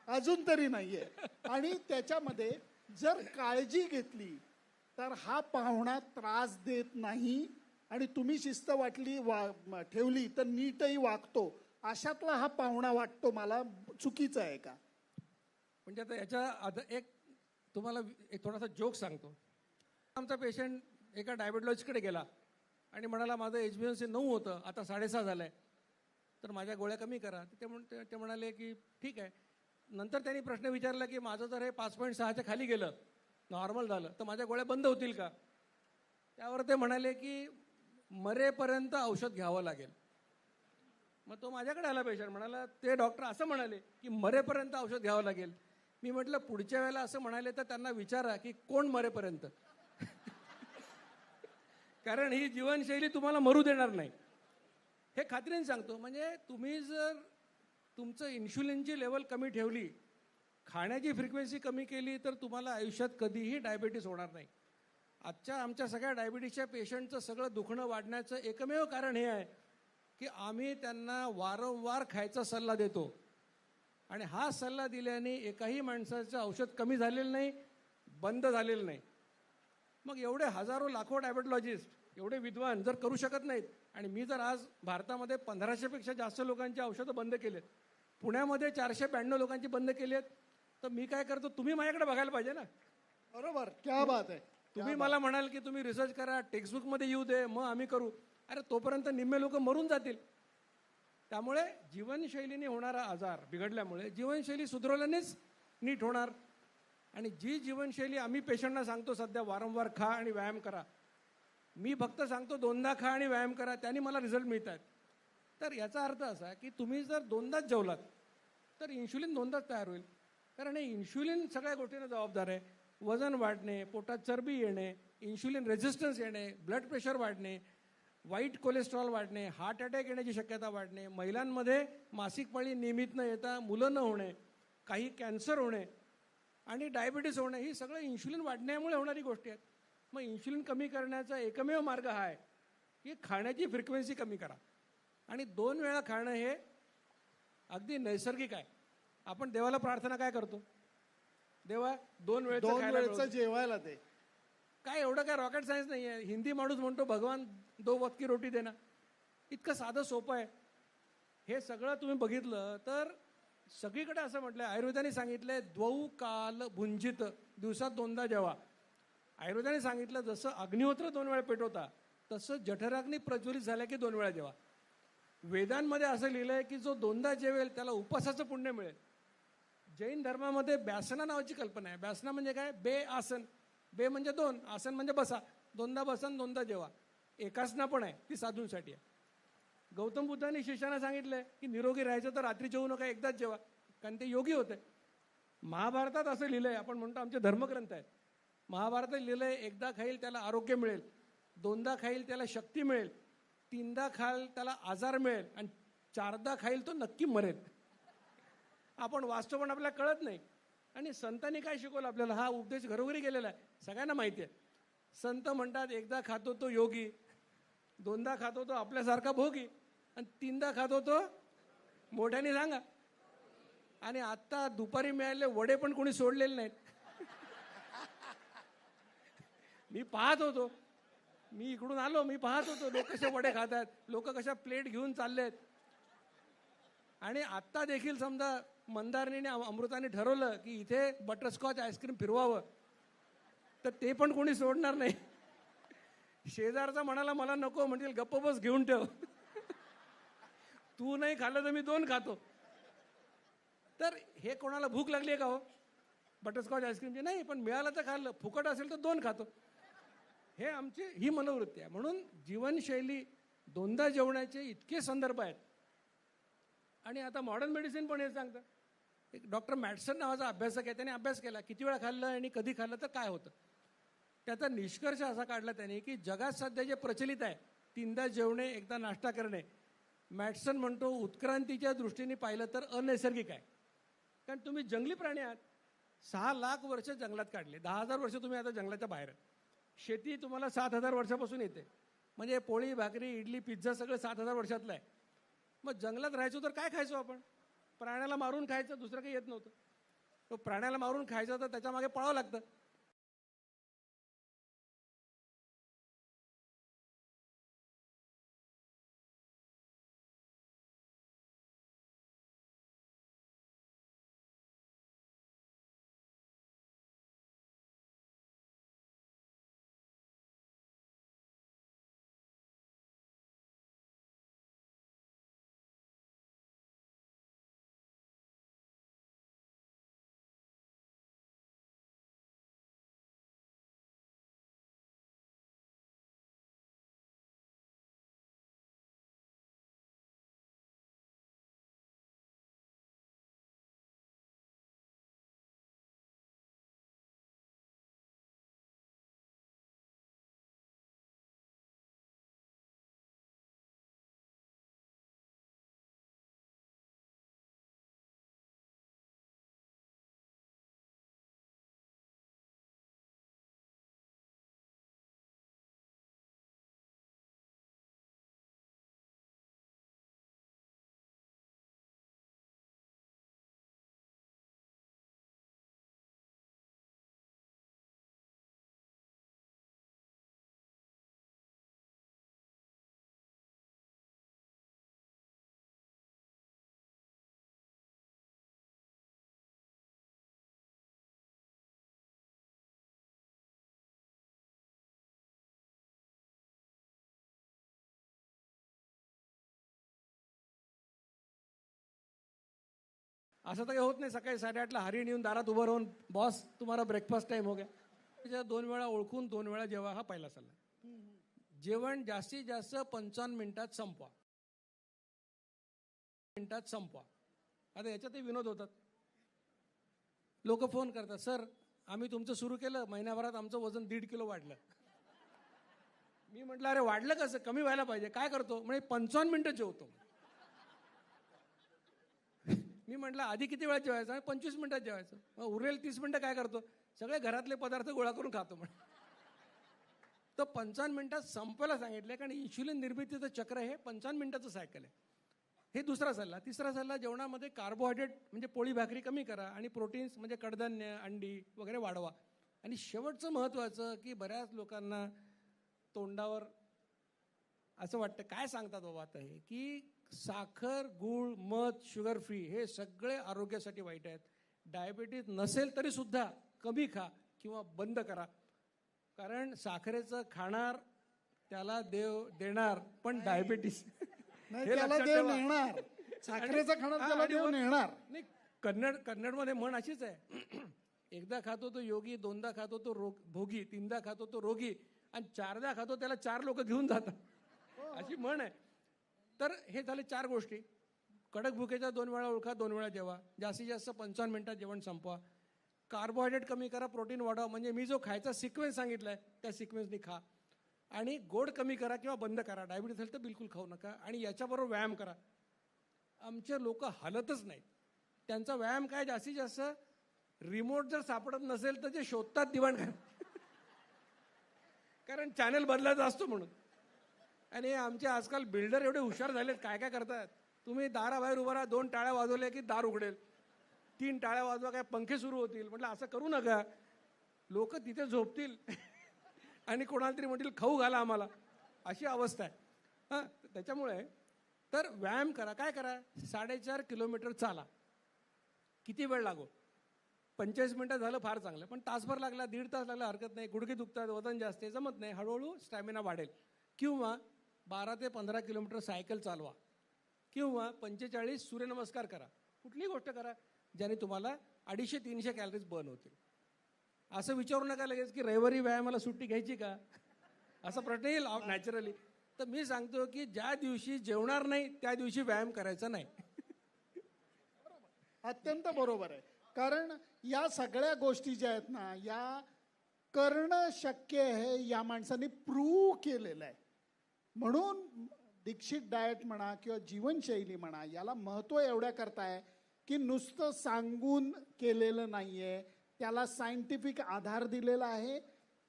अजून तरी नाहीये. आणि त्याच्यामध्ये जर काळजी घेतली तर हा पाहुणा त्रास देत नाही आणि तुम्ही शिस्त ठेवली तर नीटही वागतो. अशातला हा पाहुणा वाटतो मला. चुकीचं आहे का? म्हणजे आता याच्या एक तुम्हाला एक थोडासा जोक सांगतो. आमचा पेशंट एका डायबेटॉलॉजिस्टकडे गेला आणि म्हणाला माझं HbA1c 9 होतं, आता 6.5 झालं आहे, तर माझ्या गोळ्या कमी करा. ते म्हणाले की ठीक आहे. नंतर त्यांनी प्रश्न विचारला की माझं जर हे 5.6च्या खाली गेलं, नॉर्मल झालं, तर माझ्या गोळ्या बंद होतील का? त्यावर ते म्हणाले की मरेपर्यंत औषध घ्यावं लागेल. मग तो माझ्याकडे आला पेशंट, म्हणाला ते डॉक्टर असं म्हणाले की मरेपर्यंत औषध घ्यावं लागेल. मी म्हटलं पुढच्या वेळेला असं म्हणाले तर त्यांना विचारा की कोण मरेपर्यंत. कारण ही जीवनशैली तुम्हाला मरू देणार नाही, हे खात्रीने सांगतो. म्हणजे तुम्ही जर तुमचं इन्शुलिनची लेवल कमी ठेवली, खाण्याची फ्रिक्वेन्सी कमी केली, तर तुम्हाला आयुष्यात कधीही डायबिटीस होणार नाही. आमच्या सगळ्या डायबिटीसच्या पेशंटचं सगळं दुखणं वाढण्याचं एकमेव कारण हे आहे की आम्ही त्यांना वारंवार खायचा सल्ला देतो. आणि हा सल्ला दिल्याने एकाही माणसाचं औषध कमी झालेलं नाही, बंद झालेलं नाही. मग एवढे हजारो लाखो डायबेटॉलॉजिस्ट, एवढे विद्वान जर करू शकत नाहीत, आणि मी जर आज भारतामध्ये 1500पेक्षा जास्त लोकांची औषधं बंद केलेत, पुण्यामध्ये 492 लोकांची बंद केलेत, तर मी काय करतो? तुम्ही माझ्याकडे बघायला पाहिजे ना. बरोबर, क्या बात आहे. तुम्ही मला म्हणाल की तुम्ही रिसर्च करा, टेक्स्टबुकमध्ये येऊ दे, मग आम्ही करू. अरे तोपर्यंत निम्मे लोक मरून जातील. त्यामुळे जीवनशैलीने होणारा आजार बिघडल्यामुळे जीवनशैली सुधारल्यानेच नीट होणार. आणि जी जीवनशैली आम्ही पेशंटना सांगतो सध्या, वारंवार खा आणि व्यायाम करा, मी फक्त सांगतो 2दा खा आणि व्यायाम करा, त्यांनी मला रिझल्ट मिळत आहेत. तर याचा अर्थ असा की तुम्ही जर 2दाच जेवलात तर इन्शुलिन 2दाच तयार होईल. कारण हे इन्शुलिन सगळ्या गोष्टींना जबाबदार आहे. वजन वाढणे, पोटात चरबी येणे, इन्शुलिन रेझिस्टन्स येणे, ब्लड प्रेशर वाढणे, वाईट कोलेस्ट्रॉल वाढणे, हार्ट अटॅक येण्याची शक्यता वाढणे, महिलांमध्ये मासिक पाळी नियमित न येता मुलं न होणे, काही कॅन्सर होणे आणि डायबिटीस होणे, ही सगळं इन्शुलिन वाढण्यामुळे होणारी गोष्टी आहेत. मग इन्शुलिन कमी करण्याचा एकमेव मार्ग हा आहे की खाण्याची फ्रिक्वेन्सी कमी करा. आणि 2 वेळा खाणं हे अगदी नैसर्गिक आहे. आपण देवाला प्रार्थना काय करतो? देवा 2 वेळचं जेवायला दे. काय एवढं काय रॉकेट सायन्स नाही आहे. हिंदी माणूस म्हणतो भगवान 2 वक्त की रोटी देना. इतकं साधं सोपं आहे. हे सगळं तुम्ही बघितलं तर सगळीकडे असं म्हटलंय, आयुर्वेदाने सांगितलंय 2 काल भुंजित, दिवसात 2दा जेवा. आयुर्वेदाने सांगितलं जसं अग्निहोत्र 2 वेळा पेटवता, तसं जठराग्नी प्रज्वलित झाल्या की 2 वेळा जेवा. वेदांमध्ये असं लिहिलंय की जो 2दा जेवेल त्याला उपासाचं पुण्य मिळेल. जैन धर्मामध्ये ब्यासना नावाची कल्पना आहे. ब्यासना म्हणजे काय? बे आसन. बे म्हणजे 2, आसन म्हणजे बसा. 2दा बसा, 2दा जेवा. एकासना पण आहे, ती साधूंसाठी आहे. गौतम बुद्धांनी शिष्याने सांगितलंय की निरोगी राहायचं तर रात्री जेवू नका, एकदाच जेवा, कारण ते योगी होते. महाभारतात असं लिहिलंय, आपण म्हणतो आमचे धर्मग्रंथ आहेत, महाभारतात लिहिलंय एकदा खाईल त्याला आरोग्य मिळेल, 2दा खाईल त्याला शक्ती मिळेल, 3दा खाईल त्याला आजार मिळेल आणि 4दा खाईल तो नक्की मरेल. आपण वाचतो पण आपल्याला कळत नाही. आणि संतांनी काय शिकवलं आपल्याला, हा उपदेश घरोघरी गेलेला आहे, सगळ्यांना माहिती आहे. संत म्हणतात एकदा खातो तो योगी, 2दा खातो तो आपल्यासारखा भोगी आणि 3दा खातो तो मोठ्याने सांगा. आणि आता दुपारी मिळालेले वडे पण कोणी सोडलेले नाहीत. मी पाहत होतो मी इकडून आलो, मी पाहत होतो लोक कसे वडे खात आहेत, लोक कशा प्लेट घेऊन चाललेत. आणि आत्ता देखील समजा मंदारनीने अमृताने ठरवलं की इथे बटरस्कॉच आईस्क्रीम फिरवावं, तर ते पण कोणी सोडणार नाही. शेजारचा म्हणाला मला नको, म्हणतील गप्प बस घेऊन ठेव. तू नाही खाल्लं तर मी 2 खातो. तर हे कोणाला भूक लागली आहे का हो बटरस्कॉच आईस्क्रीमची? नाही, पण मिळालं तर खाल्लं, फुकट असेल तर 2 खातो. हे आमची ही मनोवृत्ती आहे. म्हणून जीवनशैली 2दा जेवणाचे इतके संदर्भ आहेत. आणि आता मॉडर्न मेडिसिन पण हे सांगतं. एक डॉक्टर मॅटसन नावाचा अभ्यासक आहे, त्याने अभ्यास केला किती वेळा खाल्लं आणि कधी खाल्लं तर काय होतं. त्याचा निष्कर्ष असा काढला त्याने की जगात सध्या जे प्रचलित आहे 3दा जेवणे 1दा नाश्ता करणे, मॅटसन म्हणतो उत्क्रांतीच्या दृष्टीने पाहिलं तर अनैसर्गिक आहे. कारण तुम्ही जंगली प्राणी आहात. 6 लाख वर्ष जंगलात काढले, 10,000 वर्ष तुम्ही आता जंगलाच्या बाहेर. शेती तुम्हाला 7,000 वर्षापासून येते. म्हणजे पोळी भाकरी इडली पिझ्झा सगळं 7,000 वर्षातलं आहे. मग जंगलात राहायचो तर काय खायचो आपण? प्राण्याला मारून खायचं, दुसरं काही येत नव्हतं. तो प्राण्याला मारून खायचं तर त्याच्या मागे पळावं लागतं. असं तर काही होत नाही. सकाळी 8:30ला हरिण येऊन दारात उभं राहून बॉस तुम्हाला ब्रेकफास्ट टाइम हो गया. त्याच्या 2 वेळा ओळखून 2 वेळा जेवा, हा पहिला सल्ला. जेवण जास्तीत जास्त 55 मिनिटात संपवा. आता याच्यातही विनोद होतात. लोक फोन करतात, सर आम्ही तुमचं सुरू केलं, महिन्याभरात आमचं वजन 1.5 किलो वाढलं. मी म्हटलं अरे वाढलं कसं, कमी व्हायला पाहिजे, काय करतो? म्हणजे 55 मिनिटं जेवतो. मी म्हटलं आधी किती वेळा जेवायचं? 25 मिनिटात जेवायचं. मग उरलेलं 30 मिनिटं काय करतो? सगळे घरातले पदार्थ गोळा करून खातो. म्हणे तर 55 मिनिटात संपायला सांगितलं, कारण इन्शुलिन निर्मितीचं चक्र हे 55 मिनिटाचं सायकल आहे. हे दुसरा सल्ला. तिसरा सल्ला, जेवणामध्ये कार्बोहायड्रेट म्हणजे पोळी भाकरी कमी करा आणि प्रोटीन्स म्हणजे कडधान्य अंडी वगैरे वाढवा. आणि शेवटचं महत्त्वाचं की बऱ्याच लोकांना तोंडावर असं वाटतं काय सांगतात बाबा आता हे, की साखर गूळ मध शुगर फ्री हे सगळे आरोग्यासाठी वाईट आहेत. डायबिटीज नसेल तरी सुद्धा कमी खा किंवा बंद करा. कारण साखरेचं खाणार त्याला देव देणार, पण डायबिटीस त्याला देव नेणार. साखरेचं खाणार त्याला देव नेणार नाही. कन्नडमध्ये म्हण अशीच आहे, एकदा खातो तो योगी, 2दा खातो तो भोगी, 3दा खातो तो रोगी आणि 4दा खातो त्याला 4 लोक घेऊन जातात, अशी म्हण आहे. तर हे झाले 4 गोष्टी. कडक भुकेच्या 2 वेळा ओळखा, 2 वेळा जेवा, जास्तीत जास्त 55 मिनिटात जेवण संपवा, कार्बोहायड्रेट कमी करा, प्रोटीन वाढवा, म्हणजे मी जो खायचा सिक्वेन्स सांगितलाय त्या सिक्वेन्सनी खा. आणि गोड कमी करा किंवा बंद करा. डायबिटीस असेल तर बिलकुल खाऊ नका. आणि याच्याबरोबर व्यायाम करा. आमचे लोक हलतच नाहीत. त्यांचा व्यायाम काय, जास्तीत जास्त रिमोट जर सापडत नसेल तर जे शोधतात दिवाण करा, कारण चॅनल बदलायचा असतो म्हणून. आणि आमचे आजकाल बिल्डर एवढे हुशार झालेत, काय काय करतात. तुम्ही दाराबाहेर उभा राहा, 2 टाळ्या वाजवल्या की दार उघडेल, 3 टाळ्या वाजवा काय पंखे सुरू होतील. म्हटलं असं करू नका, लोक तिथे झोपतील आणि कोणाला तरी म्हणतील खाऊ घाला आम्हाला, अशी अवस्था आहे. हां, त्याच्यामुळे तर व्यायाम करा. काय करा, 4.5 किलोमीटर चाला. किती वेळ लागो, 45 मिनटं झालं फार चांगलं, पण तासभर लागला, 1.5 तास लागला हरकत नाही. गुडघे दुखतात, वजन जास्त आहे, जमत नाही, हळूहळू स्टॅमिना वाढेल. किंवा 12 ते 15 किलोमीटर सायकल चालवा, किंवा 45 सूर्यनमस्कार करा. कुठलीही गोष्ट करा ज्याने तुम्हाला 250-300 कॅलरीज बर्न होतील. असं विचारू नका लगेच की रविवारी व्यायामाला सुट्टी घ्यायची का, असा प्रश्न येईल नॅचरली. तर मी सांगतो की ज्या दिवशी जेवणार नाही त्या दिवशी व्यायाम करायचा नाही. अत्यंत बरोबर आहे. कारण या सगळ्या गोष्टी ज्या आहेत ना, या करणं शक्य आहे, या माणसाने प्रूव्ह केलेलं आहे. म्हणून दीक्षित डाएट म्हणा किंवा जीवनशैली म्हणा, याला महत्त्व एवढ्या करता आहे की नुसतं सांगून केलेलं नाही आहे, त्याला सायंटिफिक आधार दिलेला आहे,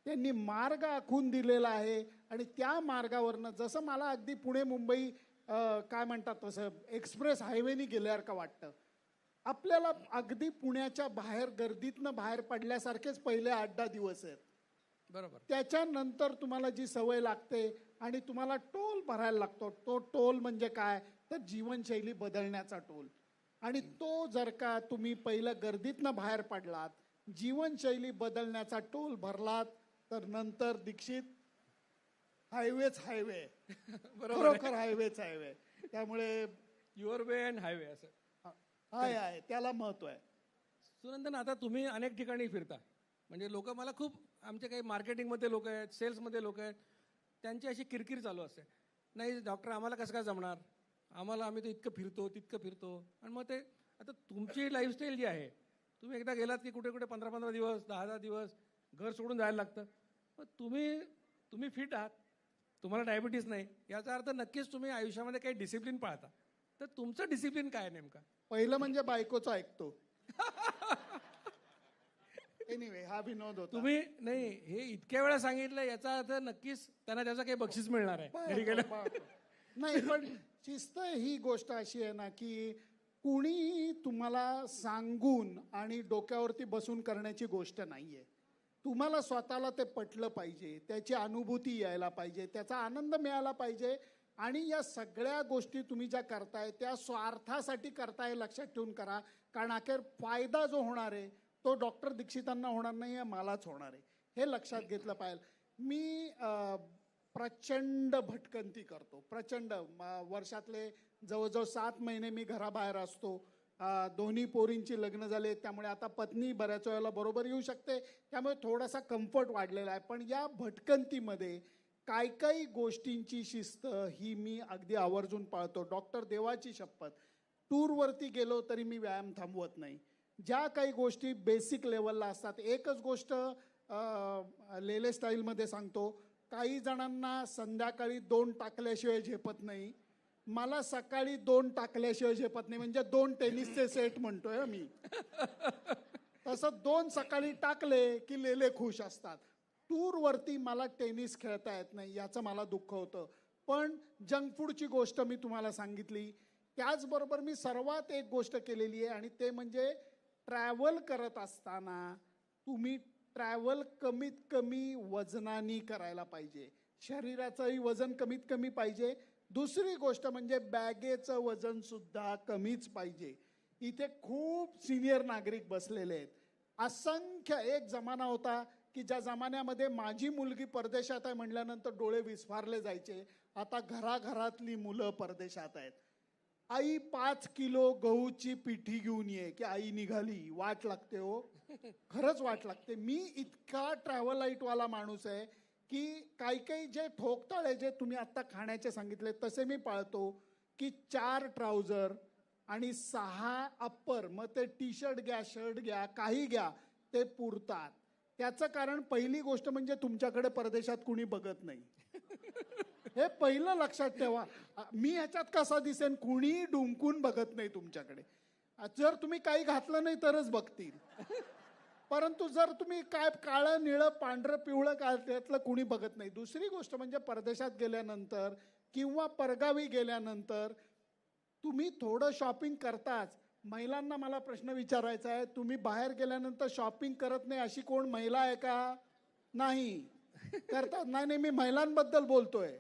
त्यांनी मार्ग आखून दिलेला आहे. आणि त्या मार्गावरनं जसं मला अगदी पुणे मुंबई काय म्हणतात तसं एक्सप्रेस हायवेनी गेल्यासारखं वाटतं. आपल्याला अगदी पुण्याच्या बाहेर गर्दीतनं बाहेर पडल्यासारखेच पहिले 8-10 दिवस आहेत. बरोबर. त्याच्यानंतर तुम्हाला जी सवय लागते आणि तुम्हाला टोल भरायला लागतो. तो टोल म्हणजे काय, तर जीवनशैली बदलण्याचा टोल. आणि तो जर का तुम्ही पहिलं गर्दीतनं बाहेर पडलात, जीवनशैली बदलण्याचा टोल भरलात, तर नंतर दीक्षित हायवेच हायवे, खरोखर हायवेच हायवे. त्यामुळे युअर वे अँड हायवे असं आहे, त्याला महत्व आहे. सुनंदन, आता तुम्ही अनेक ठिकाणी फिरता, म्हणजे लोक मला खूप, आमचे काही मार्केटिंगमध्ये लोक आहेत, सेल्समध्ये लोक आहेत, त्यांची अशी किरकिर चालू असते, नाही डॉक्टर आम्हाला कसं काय जमणार, आम्ही तर इतकं फिरतो तितकं फिरतो. आणि मग ते आता तुमची लाईफस्टाईल जी आहे, तुम्ही एकदा गेलात की कुठे कुठे 15-15 दिवस 10-10 दिवस घर सोडून जायला लागतं. मग तुम्ही फिट आहात, तुम्हाला डायबिटीस नाही, याचा अर्थ नक्कीच तुम्ही आयुष्यामध्ये काही डिसिप्लिन पाळता. तर तुमचं डिसिप्लिन काय नेमका? पहिलं म्हणजे बायकोचं ऐकतो. एनिवे, हा विनोद होता. तुम्ही नाही, हे इतक्या वेळा सांगितलं याचा अर्थ नक्कीच त्यांना त्याचं काही बक्षीस मिळणार आहे घरी गेलं. नाही, पण शिस्त ही गोष्ट अशी आहे ना की कुणी तुम्हाला सांगून आणि डोक्यावरती बसून करण्याची गोष्ट नाहीये. तुम्हाला स्वतःला ते पटलं पाहिजे, त्याची अनुभूती यायला पाहिजे, त्याचा आनंद मिळाला पाहिजे. आणि या सगळ्या गोष्टी तुम्ही ज्या करताय त्या स्वार्थासाठी करताय, लक्षात ठेवून करा. कारण अखेर फायदा जो होणार आहे तो डॉक्टर दीक्षितांना होणार नाही आहे, मलाच होणार आहे, हे लक्षात घेतलं पाहिजे. मी प्रचंड भटकंती करतो, प्रचंड. वर्षातले जवळजवळ 7 महिने मी घराबाहेर असतो. दोन्ही पोरींची लग्न झाले, त्यामुळे आता पत्नी बऱ्याच वेळेला बरोबर येऊ शकते, त्यामुळे थोडासा कम्फर्ट वाढलेला आहे. पण या भटकंतीमध्ये काही गोष्टींची शिस्त ही मी अगदी आवर्जून पाळतो. डॉक्टर देवाची शपथ, टूरवरती गेलो तरी मी व्यायाम थांबवत नाही. ज्या काही गोष्टी बेसिक लेवलला असतात, एकच गोष्ट लेले स्टाईलमध्ये सांगतो, काही जणांना संध्याकाळी 2 टाकल्याशिवाय झेपत नाही, मला सकाळी 2 टाकल्याशिवाय झेपत नाही. म्हणजे 2 टेनिसचे सेट म्हणतोय मी. तसं 2 सकाळी टाकले की लेले खुश असतात. टूरवरती मला टेनिस खेळता येत नाही, याचं मला दुःख होतं. पण जंक फूडची गोष्ट मी तुम्हाला सांगितली. त्याचबरोबर मी सर्वात एक गोष्ट केलेली आहे, आणि ते म्हणजे ट्रॅव्हल करत असताना तुम्ही ट्रॅव्हल कमीत कमी वजनाने करायला पाहिजे. शरीराचंही वजन कमीत कमी पाहिजे. दुसरी गोष्ट म्हणजे बॅगेचं वजन सुद्धा कमीच पाहिजे. इथे खूप सिनियर नागरिक बसलेले आहेत, असंख्य. एक जमाना होता की ज्या जमान्यामध्ये माझी मुलगी परदेशात आहे म्हटल्यानंतर डोळे विस्फारले जायचे. आता घराघरातली मुलं परदेशात आहेत. आई 5 किलो गहूची पिठी घेऊन ये की आई निघाली, वाट लागते हो, खरंच वाट लागते. मी इतका ट्रॅव्हलाईटवाला माणूस आहे की काही जे ठोकताळे जे तुम्ही आत्ता खाण्याचे सांगितले तसे मी पाळतो, की 4 ट्राउझर आणि 6 अप्पर, मग ते टी शर्ट घ्या, शर्ट घ्या, काही घ्या, ते पुरतात. त्याचं कारण पहिली गोष्ट म्हणजे तुमच्याकडे परदेशात कुणी बघत नाही, हे पहिलं लक्षात ठेवा. मी ह्याच्यात कसा दिसेन, कुणी डुंकून बघत नाही तुमच्याकडे. जर तुम्ही काही घातलं नाही तरच बघतील, परंतु जर तुम्ही काय काळं निळं पांढरं पिवळं काय त्यातलं कुणी बघत नाही. दुसरी गोष्ट म्हणजे परदेशात गेल्यानंतर किंवा परगावी गेल्यानंतर तुम्ही थोडं शॉपिंग करताच. महिलांना मला प्रश्न विचारायचा आहे, तुम्ही बाहेर गेल्यानंतर शॉपिंग करत नाही अशी कोण महिला आहे का? नाही. करतात. नाही मी महिलांबद्दल बोलतोय.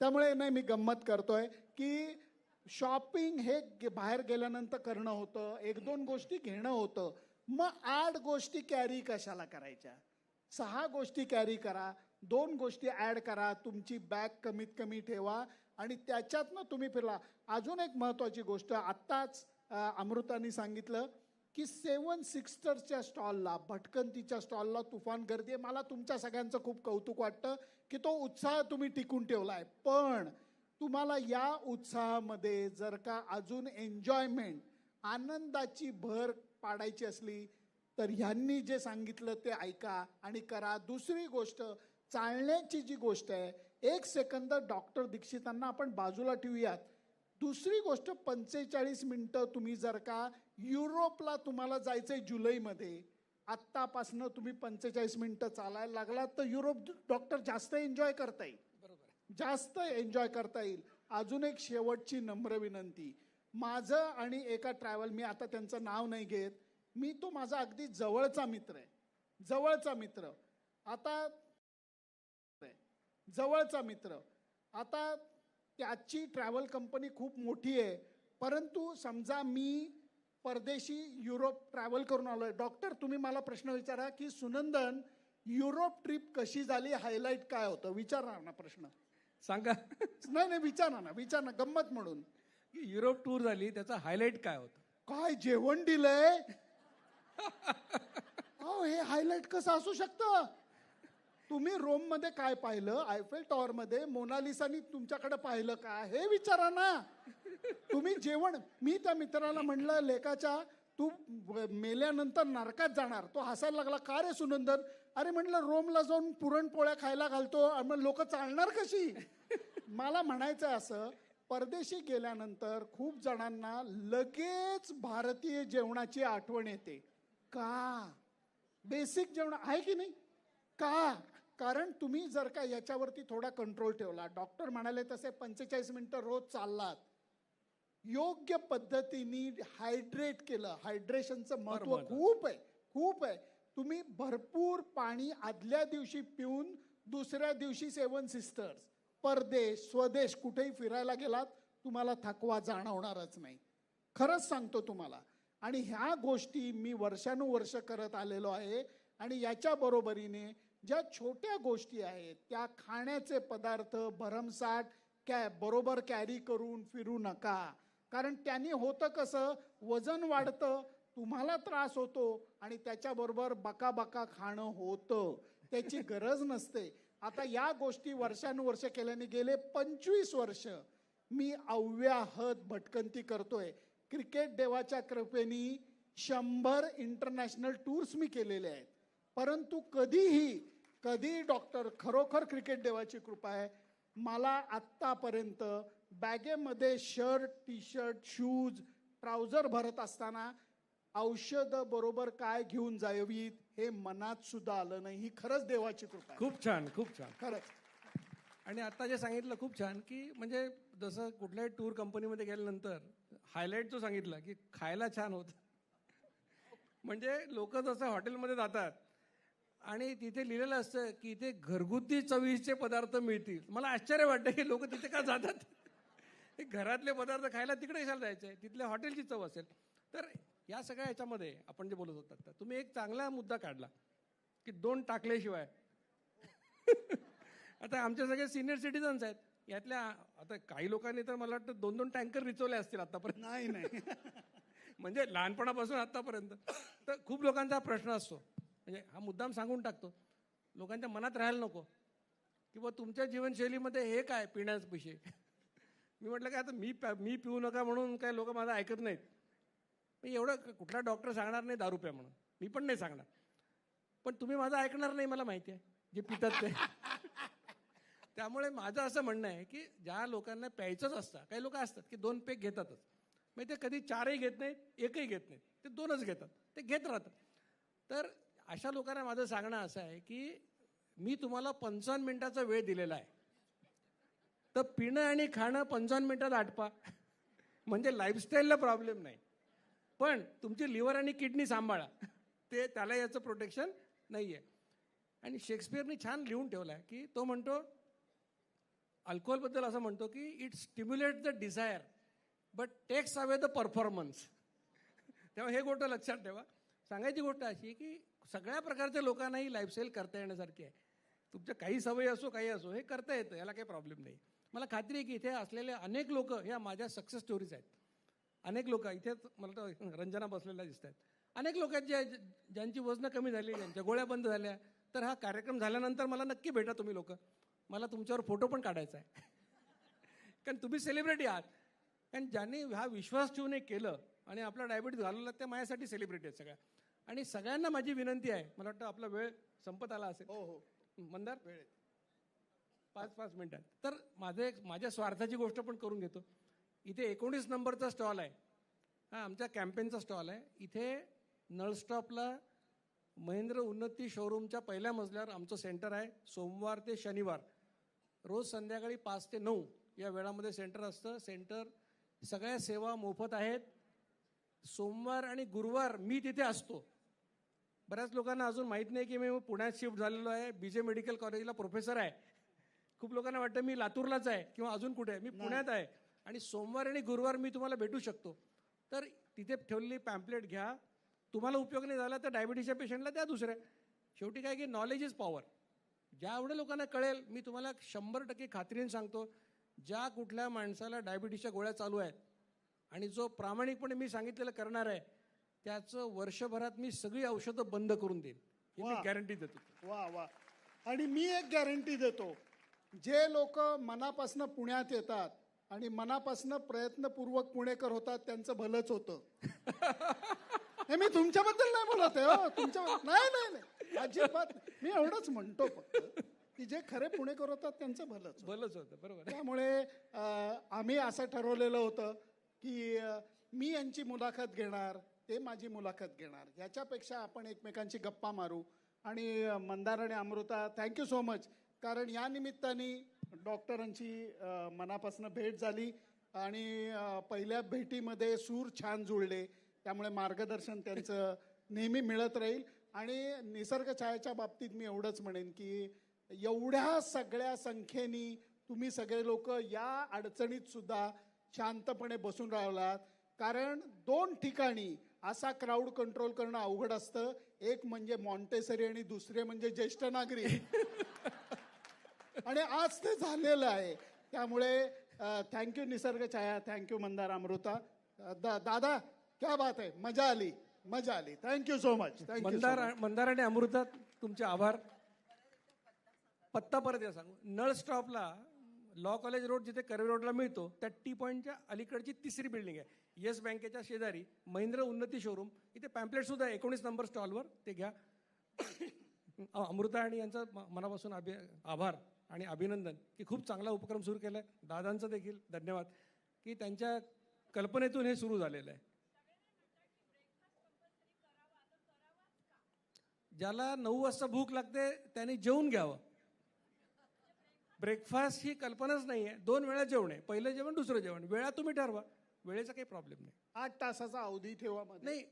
त्यामुळे नाही, मी गंमत करतोय की शॉपिंग हे बाहेर गेल्यानंतर करणं होतं, 1-2 गोष्टी घेणं होतं. मग 8 गोष्टी कॅरी कशाला करायच्या? 6 गोष्टी कॅरी करा, 2 गोष्टी ॲड करा, तुमची बॅग कमीत कमी ठेवा आणि त्याच्यातनं तुम्ही फिरला. अजून एक महत्त्वाची गोष्ट, आत्ताच अमृतानी सांगितलं की 7 सिस्टर्सच्या स्टॉलला, भटकंतीच्या स्टॉलला तुफान गर्दी आहे. मला तुमच्या सगळ्यांचं खूप कौतुक वाटतं की तो उत्साह तुम्ही टिकून ठेवला आहे. पण तुम्हाला या उत्साहामध्ये जर का अजून एन्जॉयमेंट, आनंदाची भर पाडायची असली तर ह्यांनी जे सांगितलं ते ऐका आणि करा. दुसरी गोष्ट, चालण्याची जी गोष्ट आहे, 1 सेकंद डॉक्टर दीक्षितांना आपण बाजूला ठेवूयात. दुसरी गोष्ट, 45 मिनिटं तुम्ही जर का युरोपला तुम्हाला जायचंय जुलैमध्ये, आत्तापासनं तुम्ही 45 मिनिटं चालायला लागलात तर युरोप डॉक्टर जास्त एन्जॉय करता येईल, जास्त एन्जॉय करता येईल. अजून एक शेवटची नम्र विनंती, माझं आणि एका ट्रॅव्हल, मी आता त्यांचं नाव नाही घेत, मी तो माझा अगदी जवळचा मित्र आहे, जवळचा मित्र. आता त्याची ट्रॅव्हल कंपनी खूप मोठी आहे, परंतु समजा मी परदेशी युरोप ट्रॅव्हल करून आलो आहे. डॉक्टर तुम्ही मला प्रश्न विचारा की सुनंदन युरोप ट्रिप कशी झाली, हायलाईट काय होतं, विचारणार ना प्रश्न? सांगा. नाही विचार ना, गंमत म्हणून. युरोप टूर झाली, त्याचा हायलाईट काय होतं? काय जेवण दिलंय? अहो हे हायलाईट कसं असू शकतं? तुम्ही रोम मध्ये काय पाहिलं, आयफेल टॉवर मध्ये मोनालिसानी तुमच्याकडे पाहिलं का, हे विचारा ना. तुम्ही जेवण, मी त्या मित्राला म्हणलं लेकाच्या तू मेल्यानंतर नरकात जाणार. तो हसायला लागला, का रे सुनंदन? अरे म्हटलं रोमला जाऊन पुरणपोळ्या खायला घालतो, लोक चालणार कशी? मला म्हणायचं असं, परदेशी गेल्यानंतर खूप जणांना लगेच भारतीय जेवणाची आठवण येते. का? बेसिक जेवण आहे की नाही? का? कारण तुम्ही जर का याच्यावरती थोडा कंट्रोल ठेवला, डॉक्टर म्हणाले तसे 45 मिनिटं रोज चाललात, योग्य पद्धतीने हायड्रेट केलं, हायड्रेशनचं महत्व खूप आहे. तुम्ही भरपूर पाणी आदल्या दिवशी पिऊन दुसऱ्या दिवशी 7 सिस्टर्स, परदेश स्वदेश कुठेही फिरायला गेलात तुम्हाला थकवा जाणवणारच नाही, खरंच सांगतो तुम्हाला. आणि ह्या गोष्टी मी वर्षानुवर्ष करत आलेलो आहे. आणि याच्या बरोबरीने ज्या छोट्या गोष्टी आहेत, त्या खाण्याचे पदार्थ भरमसाठ बरोबर कॅरी करून फिरू नका. कारण त्यांनी होतं कसं, वजन वाढतं, तुम्हाला त्रास होतो आणि त्याच्याबरोबर बका खाणं होतं. त्याची गरज नसते. आता या गोष्टी वर्षानुवर्ष केल्याने गेले 25 वर्ष मी अव्याहत भटकंती करतोय. क्रिकेट देवाच्या कृपेने 100 इंटरनॅशनल टूर्स मी केलेले आहेत. परंतु कधी डॉक्टर, खरोखर क्रिकेट देवाची कृपा आहे, मला आत्तापर्यंत बॅगेमध्ये shirt, T shirt, shoes, trouser भरत असताना औषधं बरोबर काय घेऊन जावीत हे मनात सुद्धा आलं नाही. ही खरंच देवाची कृपा आहे. खूप छान, खूप छान, खरंच. आणि आता जे सांगितलं खूप छान, की म्हणजे जसं कुठल्याही टूर कंपनीमध्ये गेल्यानंतर हायलाईट जो सांगितला की खायला छान होतं. म्हणजे लोक जसं हॉटेलमध्ये जातात आणि तिथे लिहिलेलं असतं की इथे घरगुती चवीचे पदार्थ मिळतील. मला आश्चर्य वाटतं की लोक तिथे का जातात? घरातले पदार्थ खायला तिकडे कशाला जायचे, तिथल्या हॉटेलची चव असेल. तर या सगळ्या ह्याच्यामध्ये आपण जे बोलत होतात, तर तुम्ही एक चांगला मुद्दा काढला की 2 टाकल्याशिवाय. आता आमचे सगळे सिनियर सिटीजन्स आहेत, यातल्या आता काही लोकांनी तर मला वाटतं 2-2 टँकर रिचवले असतील आतापर्यंत. नाही म्हणजे लहानपणापासून आतापर्यंत. तर खूप लोकांचा हा प्रश्न असतो, म्हणजे हा मुद्दाम सांगून टाकतो, लोकांच्या मनात राहायला नको की बा तुमच्या जीवनशैलीमध्ये हे काय पिण्याचं विषय. मी म्हटलं काय, आता मी पिऊ नका म्हणून काय लोक माझं ऐकत नाहीत. मी एवढं, कुठला डॉक्टर सांगणार नाही दारू प्या म्हणून, मी पण नाही सांगणार. पण तुम्ही माझं ऐकणार नाही, मला माहिती आहे, जे पितात ते. त्यामुळे माझं असं म्हणणं आहे की ज्या लोकांना प्यायचंच असतं, काही लोक असतात की 2 पेग घेतातच, मग ते कधी 4ही घेत नाहीत, 1ही घेत नाहीत, ते 2च घेतात, ते घेत राहतात. तर अशा लोकांना माझं सांगणं असं आहे की मी तुम्हाला 55 मिनिटाचा वेळ दिलेला आहे, तर पिणं आणि खाणं 55 मिनिटात आटपा, म्हणजे लाईफस्टाईलला प्रॉब्लेम नाही. पण तुमची लिव्हर आणि किडनी सांभाळा, त्याला याचं प्रोटेक्शन नाही आहे. आणि शेक्सपियरनी छान लिहून ठेवला आहे की तो म्हणतो, अल्कोहोलबद्दल असं म्हणतो की it stimulate the desire but takes away the performance. तेव्हा हे गोष्ट लक्षात ठेवा. सांगायची गोष्ट अशी की सगळ्या प्रकारच्या लोकांनाही लाईफस्टाईल करता येण्यासारखी आहे. तुमच्या काही सवयी असो काही असो हे करता येतं, याला काही प्रॉब्लेम नाही. मला खात्री आहे की इथे असलेले अनेक लोक ह्या माझ्या सक्सेस स्टोरीज आहेत. अनेक लोक इथे मला तर रंजना बसलेल्या दिसत आहेत. अनेक लोक आहेत ज्यांची वजनं कमी झाली, ज्यांच्या गोळ्या बंद झाल्या. तर हा कार्यक्रम झाल्यानंतर मला नक्की भेटा तुम्ही लोक. मला तुमच्यावर फोटो पण काढायचा आहे. कारण तुम्ही सेलिब्रिटी आहात. कारण ज्यांनी हा विश्वास ठेवून हे केलं आणि आपला डायबिटीस घालवला त्या माझ्यासाठी सेलिब्रिटी आहेत सगळ्या. आणि सगळ्यांना माझी विनंती आहे, मला वाटतं आपला वेळ संपत आला असेल. हो हो मंदार, वेळ 5 मिनिटात. तर माझ्या स्वार्थाची गोष्ट पण करून घेतो. इथे 19 नंबरचा स्टॉल आहे, हा आमच्या कॅम्पेनचा स्टॉल आहे. इथे नळस्टॉपला महेंद्र उन्नती शोरूमच्या पहिल्या मजल्यावर आमचं सेंटर आहे. सोमवार ते शनिवार रोज संध्याकाळी 5 ते 9 या वेळामध्ये सेंटर असतं. सेंटर सगळ्या सेवा मोफत आहेत. सोमवार आणि गुरुवार मी तिथे असतो. बऱ्याच लोकांना अजून माहीत नाही की मी पुण्यात शिफ्ट झालेलो आहे. BJ मेडिकल कॉलेजला प्रोफेसर आहे. खूप लोकांना वाटतं मी लातूरलाच आहे किंवा अजून कुठे आहे. मी पुण्यात आहे. आणि सोमवार आणि गुरुवार मी तुम्हाला भेटू शकतो. तर तिथे ठेवलेली पॅम्पलेट घ्या. तुम्हाला उपयोग नाही झाला तर डायबिटीसच्या पेशंटला द्या दुसऱ्या. शेवटी काय की नॉलेज इज पॉवर. ज्या एवढ्या लोकांना कळेल, मी तुम्हाला 100% खात्रीने सांगतो, ज्या कुठल्या माणसाला डायबिटीसच्या गोळ्या चालू आहेत आणि जो प्रामाणिकपणे मी सांगितलेलं करणार आहे, त्याचं वर्षभरात मी सगळी औषधं बंद करून देईन. ही मी गॅरंटी देतो. वा वा. आणि मी एक गॅरंटी देतो, जे लोक मनापासनं पुण्यात येतात आणि मनापासनं प्रयत्नपूर्वक पुणेकर होतात त्यांचं भलंच होतं. हे मी तुमच्याबद्दल नाही बोलत आहे हो. नाही अजिबात. मी एवढंच म्हणतो फक्त की जे खरे पुणेकर होतात त्यांचं भलंच होतं. बरोबर. त्यामुळे आम्ही असं ठरवलेलं होतं की मी यांची मुलाखत घेणार, ते माझी मुलाखत घेणार. याच्यापेक्षा आपण एकमेकांची गप्पा मारू. आणि मंदार आणि अमृता, थँक्यू सो मच. कारण या निमित्ताने डॉक्टरांची मनापासून भेट झाली आणि पहिल्या भेटीमध्ये सूर छान जुळले. त्यामुळे मार्गदर्शन त्यांचं नेहमी मिळत राहील. आणि निसर्ग छायाच्या बाबतीत मी एवढंच म्हणेन की एवढ्या सगळ्या संख्येने तुम्ही सगळे लोक या अडचणीत सुद्धा शांतपणे बसून राहिलात. कारण 2 ठिकाणी असा क्राऊड कंट्रोल करणं अवघड असतं. एक म्हणजे मॉन्टेसरी आणि दुसरे म्हणजे ज्येष्ठ नागरिक. आणि आज ते झालेलं आहे. त्यामुळे थँक्यू निसर्ग छाया, थँक्यू मंदार, अमृता. दादा क्या बात आहे, मजा आली. Thank you so much. मंदार आणि अमृता तुमचे आभार. पत्ता परत या सांगू. नळ स्टॉपला लॉ कॉलेज रोड जिथे कर्वे रोडला मिळतो त्या टी पॉईंटच्या अलीकडची 3री बिल्डिंग आहे. येस बँकेच्या शेजारी महेंद्र उन्नती शोरूम. इथे पॅम्पलेट सुद्धा 19 नंबर स्टॉलवर, ते घ्या. अमृता आणि यांचा मनापासून आभार आणि अभिनंदन की खूप चांगला उपक्रम सुरू केलाय. दादांचं देखील धन्यवाद की त्यांच्या कल्पनेतून हे सुरू झालेलं आहे. ज्याला 9 वाजता भूक लागते त्यांनी जेवून घ्यावं. ब्रेकफास्ट ही कल्पनाच नाही आहे. 2 वेळा जेवण आहे, पहिलं जेवण दुसरं जेवण. वेळा तुम्ही ठरवा, वेळेचा काही प्रॉब्लेम नाही. 8 तासाचा अवधी ठेवा. नाही